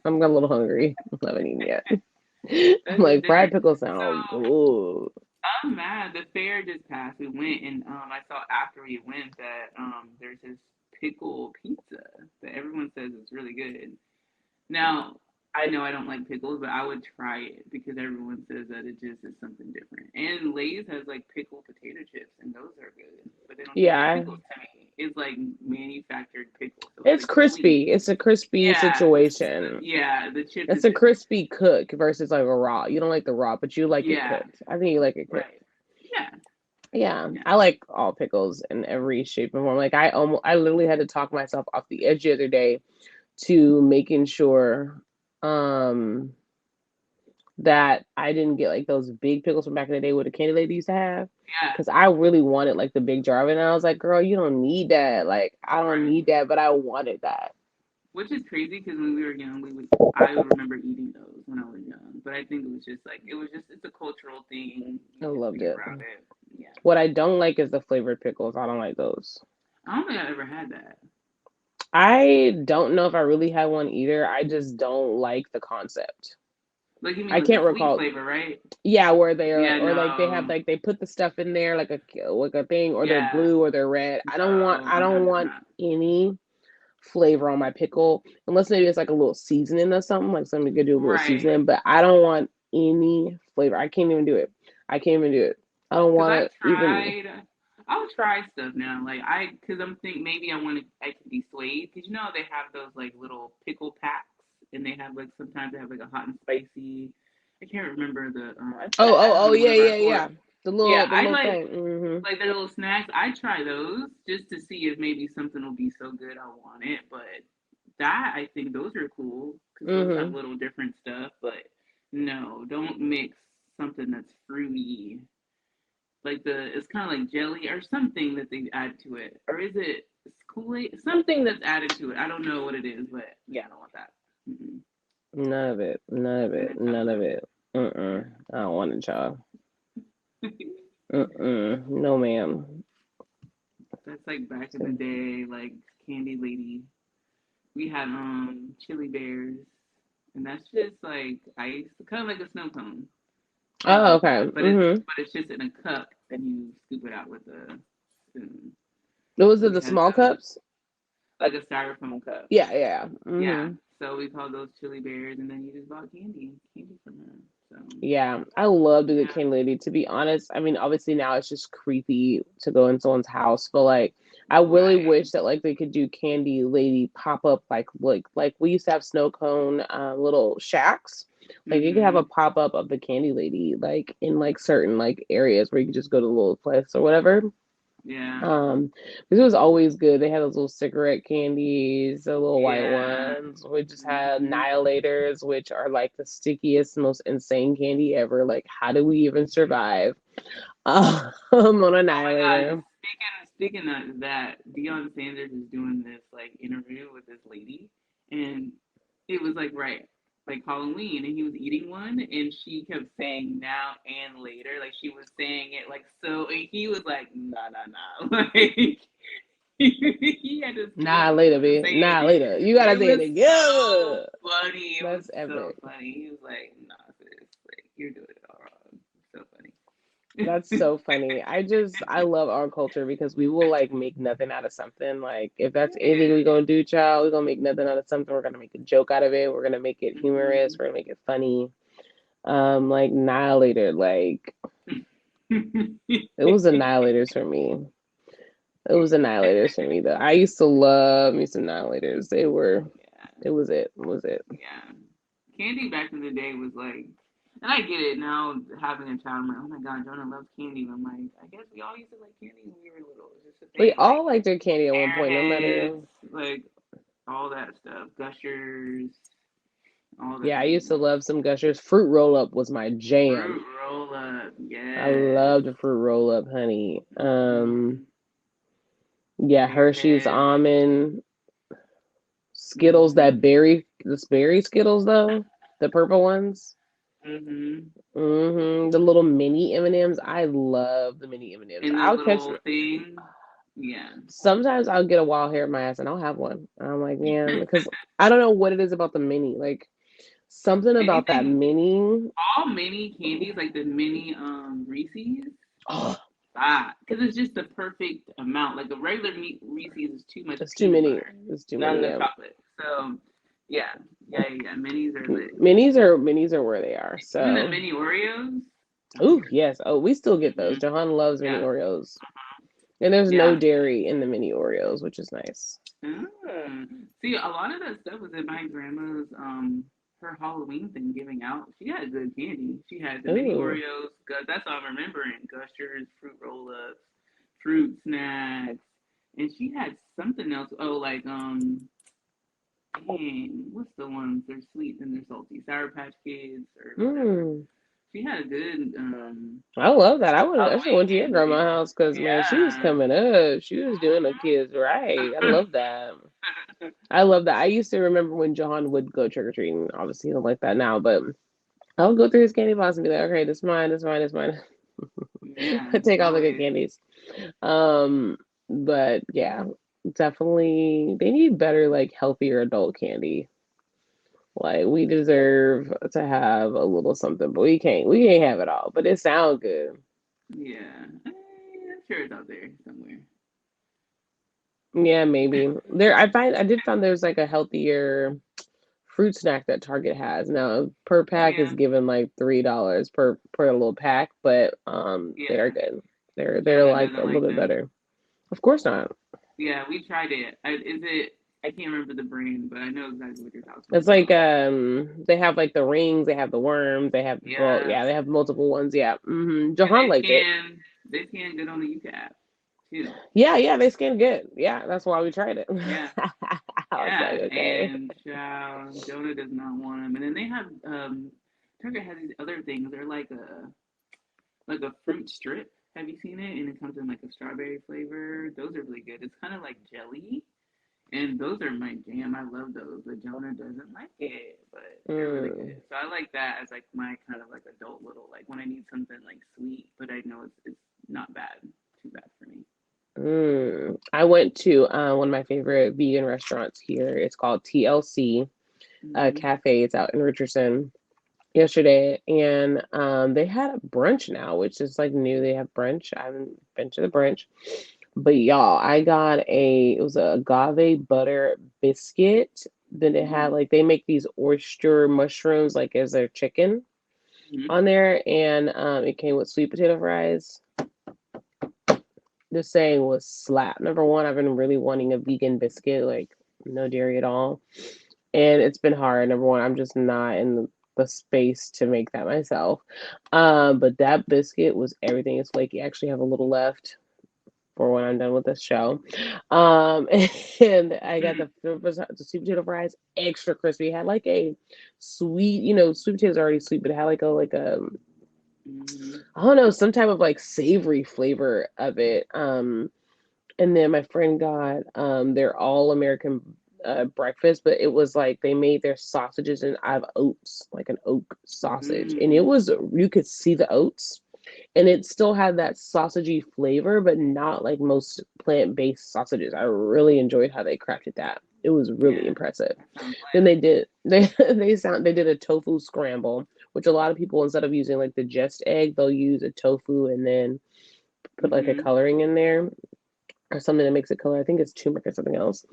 I'm a little hungry. I haven't eaten yet. I'm That's just like fried different. pickles So sound good. I'm mad. The fair just passed. We went and I saw after we went that there's this pickle pizza. that everyone says it's really good. Now, I know I don't like pickles, but I would try it because everyone says that it just is something different. And Lay's has like pickled potato chips, and those are good, but they don't taste like Yeah, pickles to me. It's like manufactured pickles, so it's it's like sweet. crispy. It's a crispy Yeah, situation. the chip It's is a different. crispy cook versus like a raw. You don't like the raw, but you like it Yeah, cooked. I think you like it cooked. right. Yeah, Yeah, yeah. I like all pickles in every shape and form. Like I literally had to talk myself off the edge the other day to making sure, um, that I didn't get like those big pickles from back in the day what the candy lady used to have. Yeah, Cause I really wanted like the big jar of it, and I was like, "Girl, you don't need that. Like, I don't right. need that, but I wanted that." Which is crazy because when we were young, we would. I remember eating those when I was young, but I think it was just like it's a cultural thing. I You just loved be it. around it. Yeah. What I don't like is the flavored pickles. I don't like those. I don't think I ever had that. I don't know if I really had one either. I just don't like the concept. Like you mean I like the can't sweet recall. flavor, right? Yeah, where they are, Yeah, or like they have no. like they put the stuff in there like a thing, or they're Yeah, blue or they're red. no, I I'm don't not doing want that. any flavor on my pickle unless maybe it's like a little seasoning or something, like somebody could do a little Right. seasoning. But I don't want any flavor. I can't even do it. I can't even do it. I don't Cause want I've to even. tried. I'll try stuff now. Cause I'm think maybe I can be swayed. Cause you know they have those like little pickle packs, and they have like sometimes they have like a hot and spicy. I can't remember the. I think I had them Oh in one yeah, of our yeah, tours. yeah. Yeah, The I little thing. like their little snacks. I try those just to see if maybe something will be so good I want it. But that I think those are cool because those have Mhm. little different stuff. But no, don't mix something that's fruity like it's kind of like jelly or something that they add to it, or is it Kool-Aid? Something that's added to it. I don't know what it is, but yeah, I don't want that. Mm-mm. None of it. None of And it. then None of chocolate. it. Yeah. I don't want it, y'all. No, ma'am. That's like back in the So, day, like Candy Lady. We had chili bears, and that's just like ice, kind of like a snow cone. oh, okay. But it's just in a cup, and you scoop it out with a spoon. Was So it we the had small those, cups? like a styrofoam cup. Yeah, yeah. Yeah. So we called those chili bears, and then you just bought candy from her. So Yeah, I love the good yeah, candy lady. To be honest, I mean, obviously now it's just creepy to go in someone's house, but like, I really right. wish that like they could do candy lady pop up like we used to have snow cone little shacks. Like you could have a Mhm. pop up of the candy lady like in like certain like areas where you could just go to the little place or whatever. Yeah. This was always good. They had those little cigarette candies, the little white Yeah. ones. We just had Mhm. annihilators, which are like the stickiest, most insane candy ever. Like, how do we even survive on Oh my God! annihilator? Speaking of that, Deion Sanders is doing this like interview with this lady, and it was like Halloween, and he was eating one, and she kept saying now and later, like she was saying it like so, and he was like nah nah nah, like he had to speed Nah, up later, to B. say Nah, it. later. You gotta It say it was so together. funny. It was That's so epic. funny. He was like, "Nah, sis, like you're doing it all wrong." So That's funny. so funny. I love our culture because we will like make nothing out of something. Like if that's anything we Yeah. gonna do, child, we're gonna make nothing out of something. We're gonna make a joke out of it. We're gonna make it humorous. Mhm. We're gonna make it funny. Like Annihilator, like it was Annihilators for me. It was Annihilators for me though. I used to love me some Annihilators. Yeah. It was it. It was it. Yeah. Candy back in the day was like, and I get it now having a child. I'm like, oh my God, Jonah loves candy. And I'm like, I guess we all used to like candy when we were little. It's just a We thing. Like all liked their candy at one point, no airheads, matter. like all that stuff, gushers, all the Yeah, I used to things. love some Gushers. Fruit roll up was my jam. Fruit roll up, I yes. loved a fruit roll up, honey. Mm-hmm. Yeah, Hershey's Airheads. almond, Skittles, Mm-hmm. this berry Skittles though, the purple ones. Mm-hmm. The little mini M&Ms. I love the mini M&Ms. In the I'll catch. little thing. Yeah. Sometimes I'll get a wild hair in my ass and I'll have one. And I'm like, man, because I don't know what it is about the mini. Like something about that Anything, mini. all mini candies, like the mini Reese's. Oh. stop, because it's just the perfect amount. Like a regular meat Reese's is too much It's too peanut many. butter, It's too not many. enough Yeah. chocolate. So yeah, yeah. Minis are lit. Minis are where they are. Even the So, mini Oreos, oh fire. yes. Oh, we still get those. Hmm. Jahan loves mini Yeah, Oreos, and there's no yeah. dairy in the mini Oreos, which is nice. See, a lot of that stuff was in my grandma's her Halloween thing giving out. She had good candy. She had the mini Oh. Oreos. That's all I'm remembering. Gushers, fruit roll-ups, fruit snacks, and she had something else. Oh, like dang, what's the ones? They're sweet and they're salty. Sour Patch Kids or whatever. Mm. She had a good I love that. I should Halloween went to your grandma's candy. house because man, she was Yeah. coming up. She was doing the kids right. I love that. I love that. I used to remember when John would go trick or treating. Obviously, he don't like that now, but I would go through his candy box and be like, okay, this is mine, this is mine, this is mine. Yeah, I take all the good always. candies. Um, but yeah, definitely they need better, like healthier adult candy. Like we deserve to have a little something, but we can't have it all. But it sounds good. Yeah. I'm sure it's out there somewhere. Yeah, maybe. I did find there's like a healthier fruit snack that Target has. Now per Oh pack is yeah. given like $3 per little pack, but they are Yeah. good. They're Jonah like a doesn't little like bit them. better. Of course not. Yeah, we tried it. Is it? I can't remember the brand, but I know exactly what you're talking It's like about. they have like the rings, they have the worms, they have well Yes, yeah, they have multiple ones. Yeah. and Johan liked it. they scan good on the UK app too. Yeah, yeah, they skin good. Yeah, that's why we tried it. Yeah, I was yeah, like, okay. and Jonah does not want them. And then they have Target has these other things. They're like a fruit strip. Have you seen it? And it comes in like a strawberry flavor. Those are really good. It's kind of like jelly. And those are my jam. I love those, but Jonah doesn't like it. But they're really Mm. good. So I like that as like my kind of like adult little like when I need something like sweet, but I know it's not bad, too bad for me. I went to one of my favorite vegan restaurants here. It's called TLC Hmm. Cafe. It's out in Richardson yesterday, and they had a brunch now, which is like new. They have brunch. I haven't been to the brunch, but y'all, I got it was a agave butter biscuit. Then it had Ooh. like they make these oyster mushrooms like as their chicken Hmm. on there, and it came with sweet potato fries. This saying was slap. Number one, I've been really wanting a vegan biscuit, like no dairy at all. And it's been hard. Number one, I'm just not in the space to make that myself. But that biscuit was everything. It's flaky. I actually have a little left for when I'm done with this show. Um, and I got the sweet potato fries extra crispy. It had like a sweet, sweet potatoes are already sweet, but it had like a Hmm. I don't know, some type of like savory flavor of it. And then my friend got their all American breakfast, but it was like they made their sausages and out of oats, like an oat sausage, and it Mm. was you could see the oats, and it still had that sausagey flavor, but not like most plant based sausages. I really enjoyed how they crafted that. It was really Yeah, impressive. that sounds Then lit. they did a tofu scramble, which a lot of people instead of using like the just egg, they'll use a tofu and then put like a Hmm. coloring in there or something that makes it color. I think it's turmeric or something else.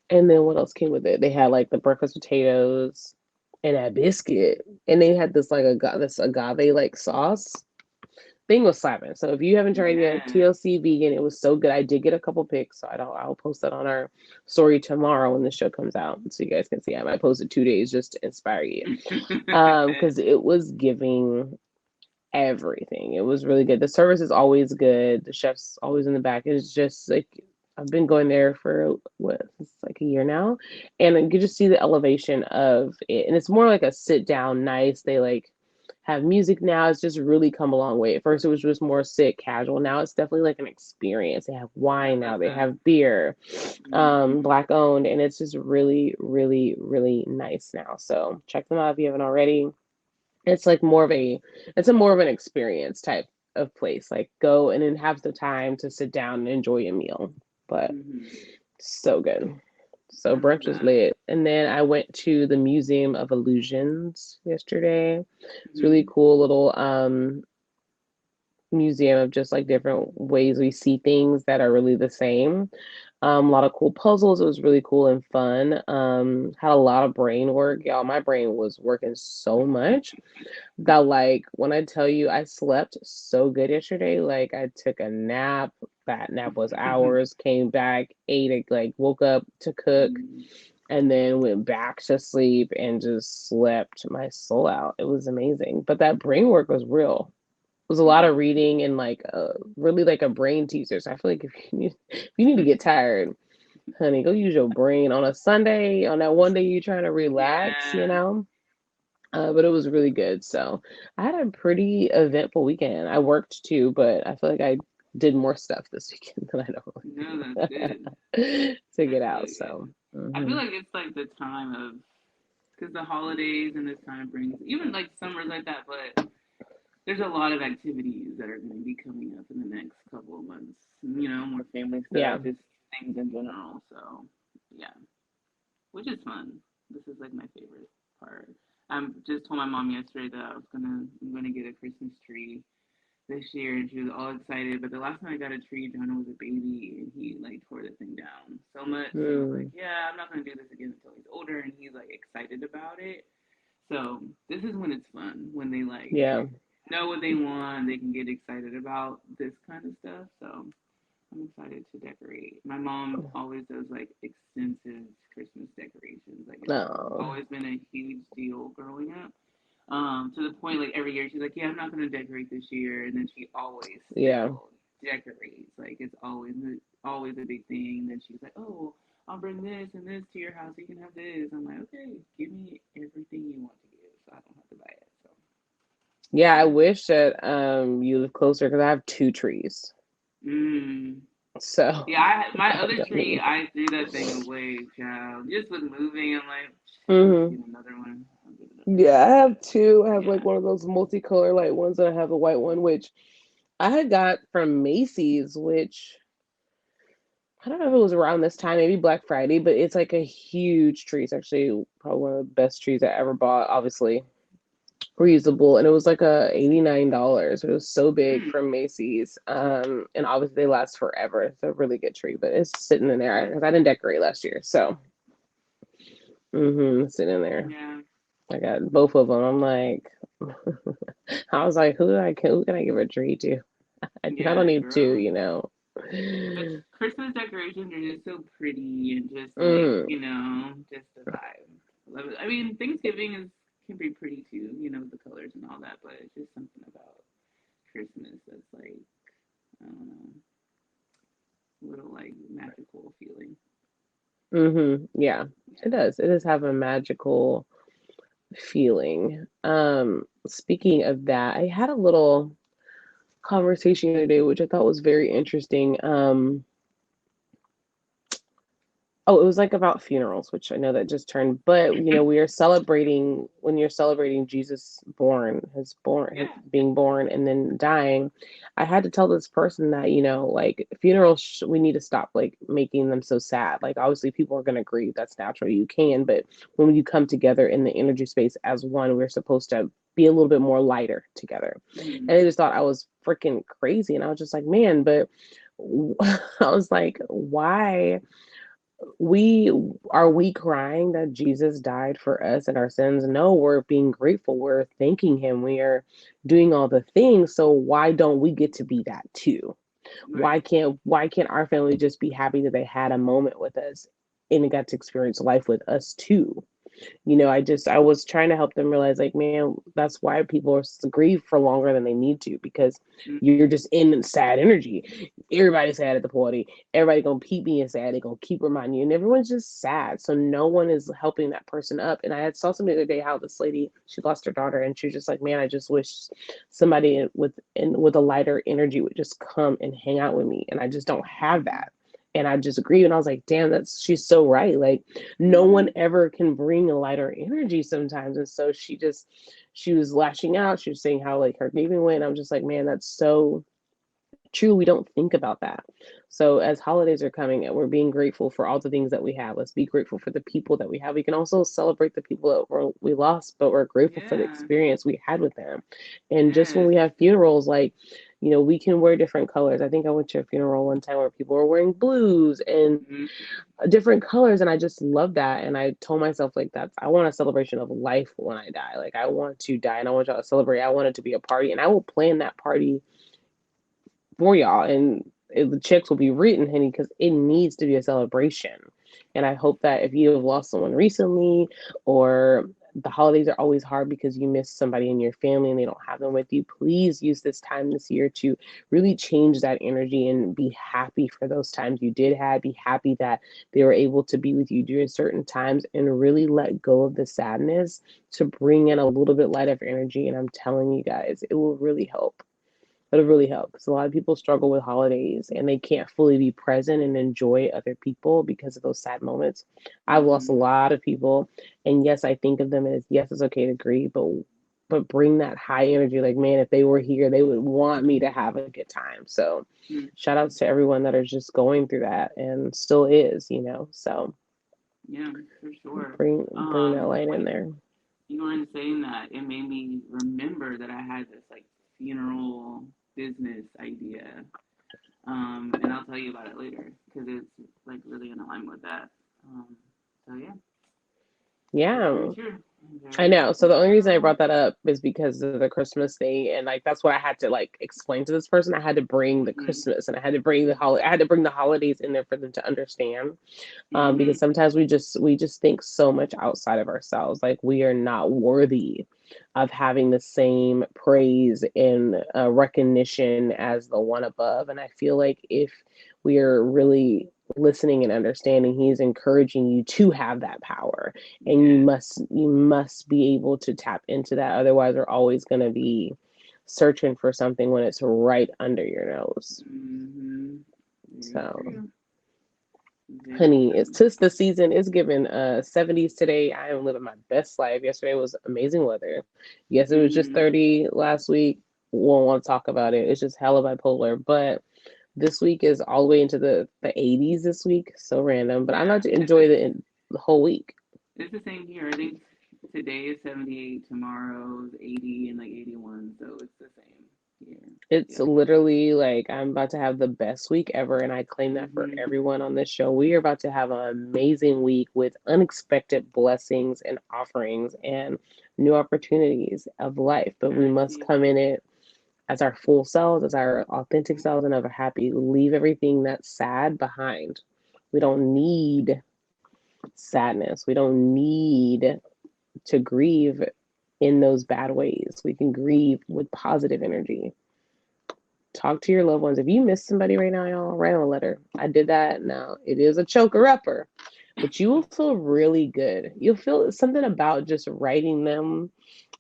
And then what else came with it? They had like the breakfast potatoes and that biscuit, and they had this like this agave like sauce. Thing was slapping. So if you haven't tried yet, Yeah. TLC vegan, it was so good. I did get a couple pics, so I'll post that on our story tomorrow when the show comes out, so you guys can see. I might post it 2 days just to inspire you, because it was giving everything. It was really good. The service is always good. The chef's always in the back. It's just like I've been going there for what it's like a year now, and you just see the elevation of it. And it's more like a sit down, nice. They like have music now. It's just really come a long way. At first, it was just more sit casual. Now it's definitely like an experience. They have I wine now. love They that. have beer, Hmm. black owned, and it's just really, really, really nice now. So check them out if you haven't already. It's like it's a more of an experience type of place. Like go and then have the time to sit down and enjoy a meal. But Hmm. so good. So I love brunch was that. lit. And then I went to the Museum of Illusions yesterday. It's really Hmm. cool little museum of just like different ways we see things that are really the same. A lot of cool puzzles. It was really cool and fun. Had a lot of brain work. Y'all, my brain was working so much that like when I tell you I slept so good yesterday, like I took a nap. That nap was hours, came back, ate it, like woke up to cook, and then went back to sleep and just slept my soul out. It was amazing. But that brain work was real. It was a lot of Yeah. reading and like really like a brain teaser. So I feel like if you need to get tired, honey, go use your brain on a Sunday, on that one day you're trying to relax, you Yeah. know? But it was really good. So I had a pretty eventful weekend. I worked too, but I feel like I did more stuff this weekend than No, that's I good. normally to get That's out. really good. So, I feel hmm like it's like the time of because the holidays and this time brings even like summers like that, but there's a lot of activities that are going to be coming up in the next couple of months. You know, more family yeah, stuff, just things in general. So, yeah, which is fun. This is like my favorite part. I just told my mom yesterday that I'm gonna get a Christmas tree this year, and she was all excited. But the last time I got a tree, Jonah was a baby, and he like tore the thing down so much. So I was like, mm, yeah, I'm not gonna do this again until he's older, and he's like excited about it. So this is when it's fun when they like yeah. know what they want, they can get excited about this kind of stuff. So I'm excited to decorate. My mom always does like extensive Christmas decorations. Like it's No, always been a huge deal growing up. To the point like every year she's like, yeah, I'm not gonna decorate this year, and then she always yeah. still decorates. Like it's always a big thing. Then she's like, oh, I'll bring this and this to your house. You can have this. I'm like, okay, give me everything you want to give, so I don't have to buy it. So Yeah, I yeah. wish that you live closer because I have two trees. Mm. So, Yeah, my other I tree, mean, I threw that thing away, child. Just with moving, I'm like, I'll just hmm get another one. I'll get another yeah, one. I have two. I have like Yeah. one of those multicolor like ones that I have a white one, which I had got from Macy's, which I don't know if it was around this time, maybe Black Friday, but it's like a huge tree. It's actually probably one of the best trees I ever bought, obviously reusable, and it was like a $89. It was so big Mm, from Macy's. And obviously they last forever. It's a really good tree, but it's sitting in there good. because I didn't decorate last year. So sitting in there. Yeah. I got both of them. I'm like, I was like, who can I give a tree to? I don't Yeah, need two, girl. you know. But Christmas decorations are just so pretty and just like, Mm, just a vibe. Love it. I mean, Thanksgiving is can be pretty too, the colors and all that, but it's just something about Christmas that's like, I don't know, a little like magical feeling. yeah, it Yeah. does. It does have a magical feeling. Speaking of that, I had a little conversation the other day, which I thought was very interesting. Oh, it was like about funerals, which I know that just turned, but we are celebrating when you're celebrating Jesus his Yeah. being born and then dying. I had to tell this person that, like funerals, we need to stop like making them so sad. Like obviously people are going to grieve, that's natural, you can, but when you come together in the energy space as one, we're supposed to be a little bit more lighter together. And Mm, they just thought I was freaking crazy, and I was just like, man, but I was like, why? we we crying that Jesus died for us and our sins? No, we're being grateful, we're thanking him, we are doing all the things. So why don't we get to be that too? right. Why can't our family just be happy that they had a moment with us and got to experience life with us too? I was trying to help them realize, like, man, that's why people are grieve for longer than they need to, because Mm, you're just in sad energy. Everybody's sad at the party. Everybody gonna keep being sad. They gonna keep reminding you, and everyone's just sad. So no one is helping that person up. And I had saw something the other day how this lady, she lost her daughter, and she was just like, man, I just wish somebody with a lighter energy would just come and hang out with me, and I just don't have that. And I just agree. And I was like, damn, that's she's so right. Like no one mm-hmm. ever can bring a lighter energy sometimes. And so she was lashing out. She was saying how like her grieving went. I'm just like, man, that's so true. We don't think about that. So as holidays are coming, we're being grateful for all the things that we have. Let's be grateful for the people that we have. We can also celebrate the people that we lost, but we're grateful for the Yeah. experience we had with them. And just when Yes. we have funerals, like, we can wear different colors. I think I went to a funeral one time where people were wearing blues and Mm-hmm. different colors, and I just love that. And I told myself, like, that's I want a celebration of life when I die. Like, I want to die and I want y'all to celebrate. I want it to be a party, and I will plan that party for y'all, and the checks will be written, honey, because it needs to be a celebration. And I hope that if you have lost someone recently, or the holidays are always hard because you miss somebody in your family and they don't have them with you, please use this time this year to really change that energy and be happy for those times you did have. Be happy that they were able to be with you during certain times, and really let go of the sadness to bring in a little bit light of energy. And I'm telling you guys, it will really help. It'll really help, because a lot of people struggle with holidays and they can't fully be present and enjoy other people because of those sad moments. I've lost a Mm-hmm. lot of people, and yes, I think of them as, yes, it's okay to grieve, but bring that high energy. Like, man, if they were here, they would want me to have a good time. So, Mm-hmm. shout outs to everyone that is just going through that and still is. So Yeah, for sure. bring that light in When there. you were saying that, it made me remember that I had this like funeral business idea. And I'll tell you about it later because it's like really in alignment with that. Um, so yeah, that's very Yeah. true. I Very know. So the only reason I true. brought that up is because of the Christmas thing, and like that's what I had to like explain to this person. I had to bring the Mm-hmm. Christmas, and I had to bring I had to bring the holidays in there for them to understand. Mm-hmm. Because sometimes we just think so much outside of ourselves, like we are not worthy of having the same praise and recognition as the one above. And I feel like if we are really listening and understanding, he's encouraging you to have that power, and you Yes. must you must be able to tap into that. Otherwise, we're always going to be searching for something when it's right under your nose. Mm-hmm. Very So, true. Very honey, it's true. just the season. It's given 70s today. I am living my best life. Yesterday was amazing weather. Yes, it was just Mm-hmm. 30 last week. Won't want to talk about it. It's just hella bipolar. But this week is all the way into the 80s this week. So random. But I'm Yeah, about to enjoy the whole week. it's the same here. I think today is 78, tomorrow's 80, and like 81. So it's the same here. It's Yeah. literally like I'm about to have the best week ever, and I claim that for Mm-hmm. everyone on this show. We are about to have an amazing week with unexpected blessings and offerings and new opportunities of life. But I we must receive come it. in it as our full selves, as our authentic selves, and ever happy. Leave everything that's sad behind. We don't need sadness. We don't need to grieve in those bad ways. We can grieve with positive energy. Talk to your loved ones. If you miss somebody right now, y'all, write them a letter. I did that. Now it is a choker upper, but you will feel really good. You'll feel something about just writing them.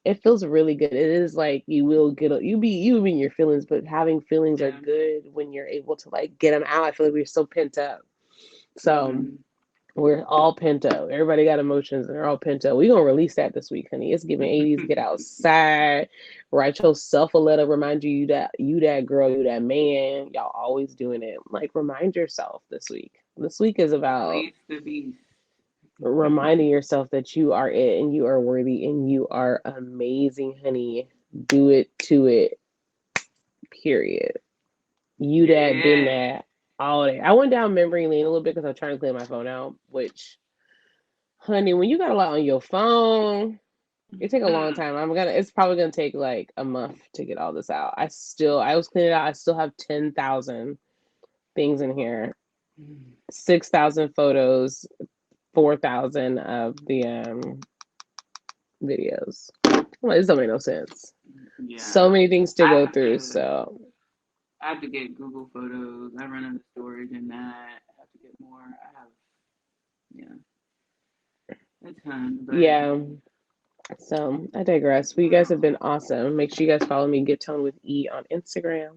It feels really good. It is like you will get you be in your feelings, but having feelings are Yeah. good when you're able to like get them out. I feel like we're so pent up. So Mm-hmm. we're all pent up. Everybody got emotions and they're all pent up. We're gonna release that this week, honey. It's giving 80s. Get outside, write yourself a letter, remind you that girl, you that man. Y'all always doing it. Like, remind yourself this week. This week is about Release the beast. reminding yourself that you are it and you are worthy and you are amazing, honey. Do it to it, period. You that been Yeah. that all day. I went down memory lane a little bit because I'm trying to clear my phone out, which, honey, when you got a lot on your phone, it take a long time. It's probably gonna take like a month to get all this out. I was cleaning it out. I still have 10,000 things in here. 6,000 photos, 4,000 of the videos. Well, this don't make no sense. So Yeah. many things to I go have through. to So I have to get Google Photos. I run out of storage in that. I have to get more. I have yeah, a ton, but yeah. So I digress. Well, you guys have been awesome. Make sure you guys follow me, Get Tone with E on Instagram.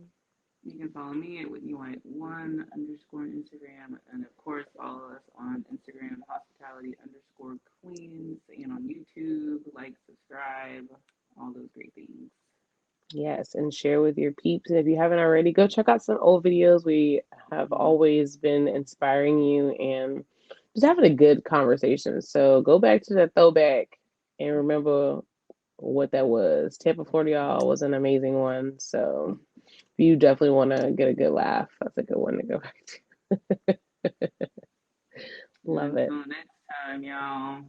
you can follow me at Whitney White one underscore on Instagram, and of course follow us on Instagram hospitality underscore queens, and on YouTube like, subscribe, all those great things. Yes, and share with your peeps. And if you haven't already, go check out some old videos. We have Mm-hmm. always been inspiring you and just having a good conversation. So go back to the throwback and remember what that was. Tampa, Florida, y'all, was an amazing one. So You definitely want to get a good laugh. That's a good one to go back to. Love it. Until next time, y'all.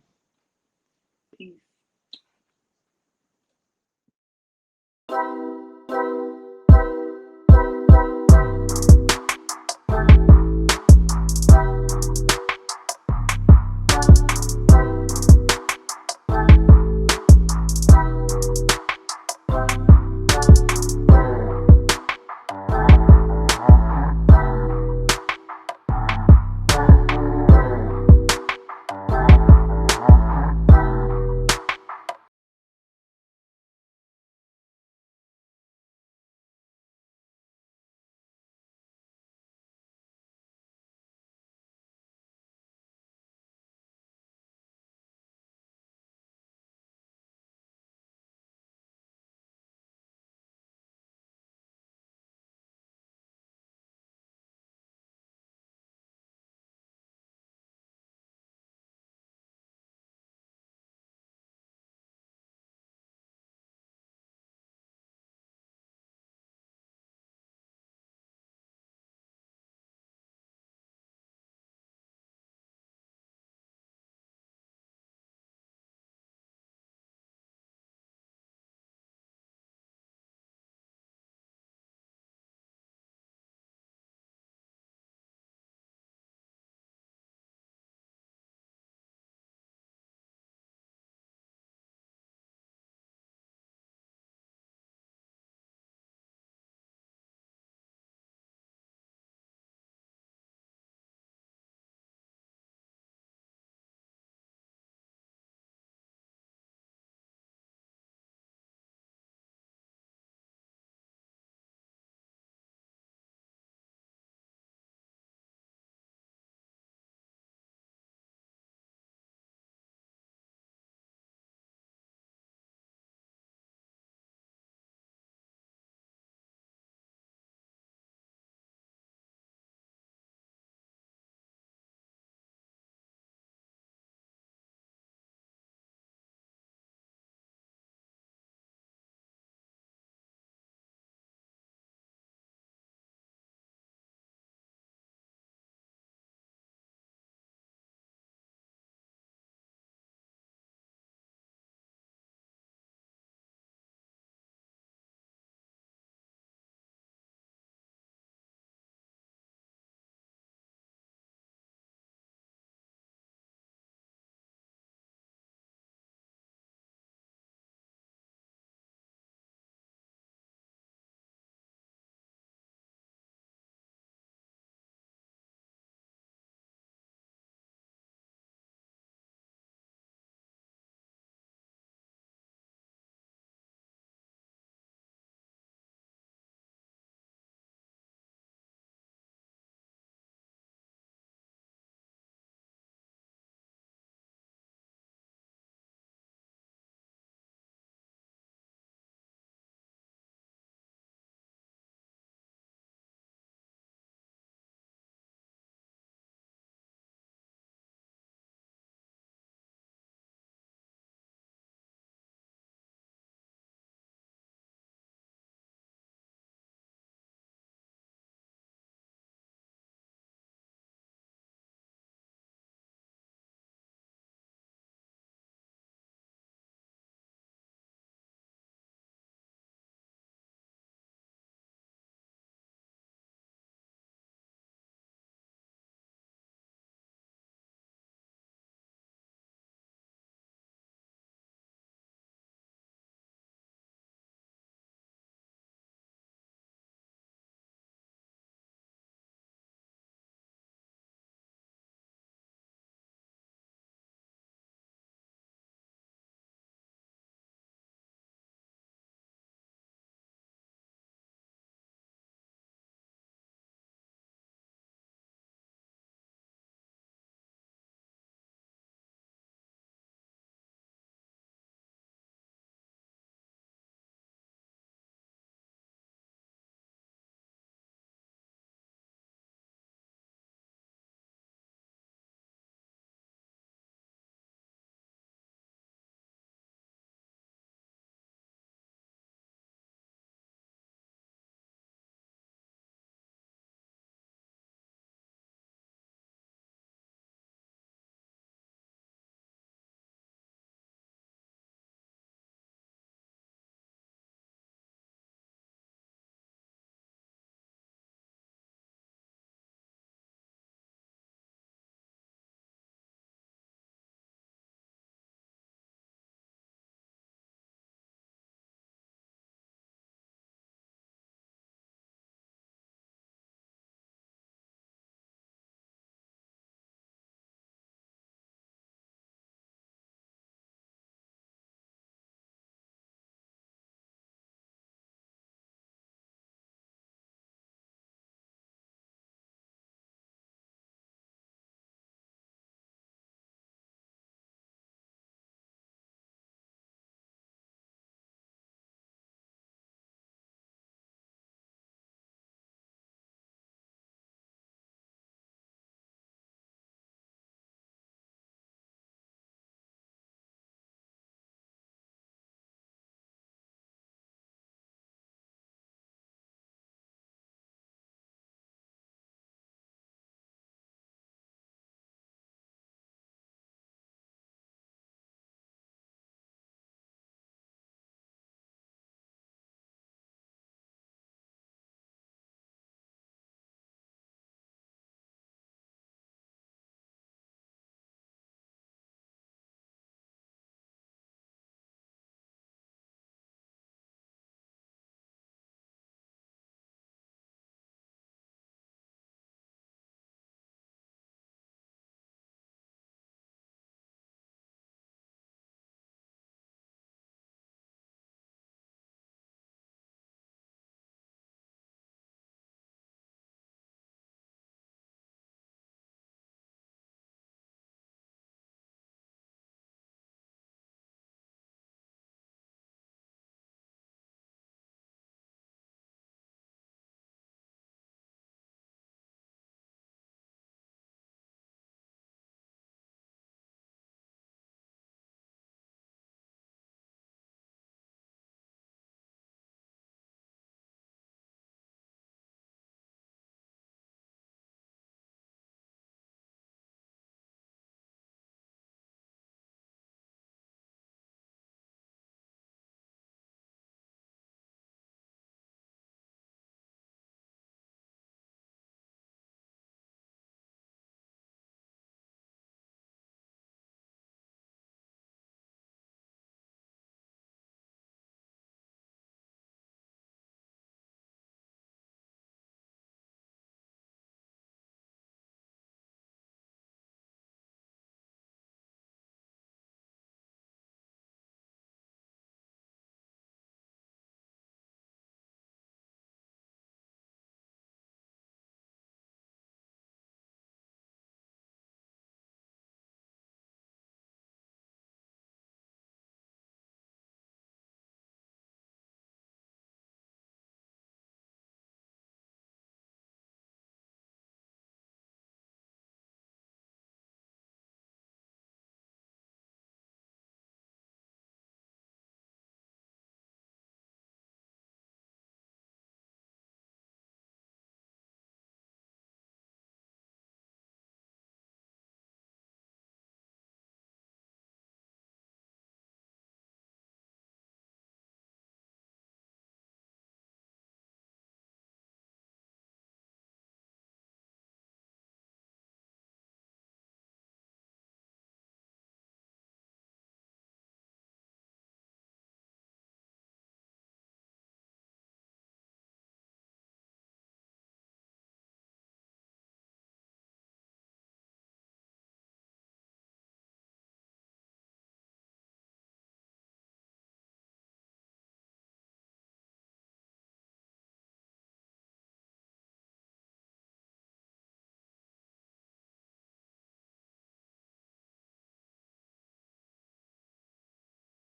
Peace.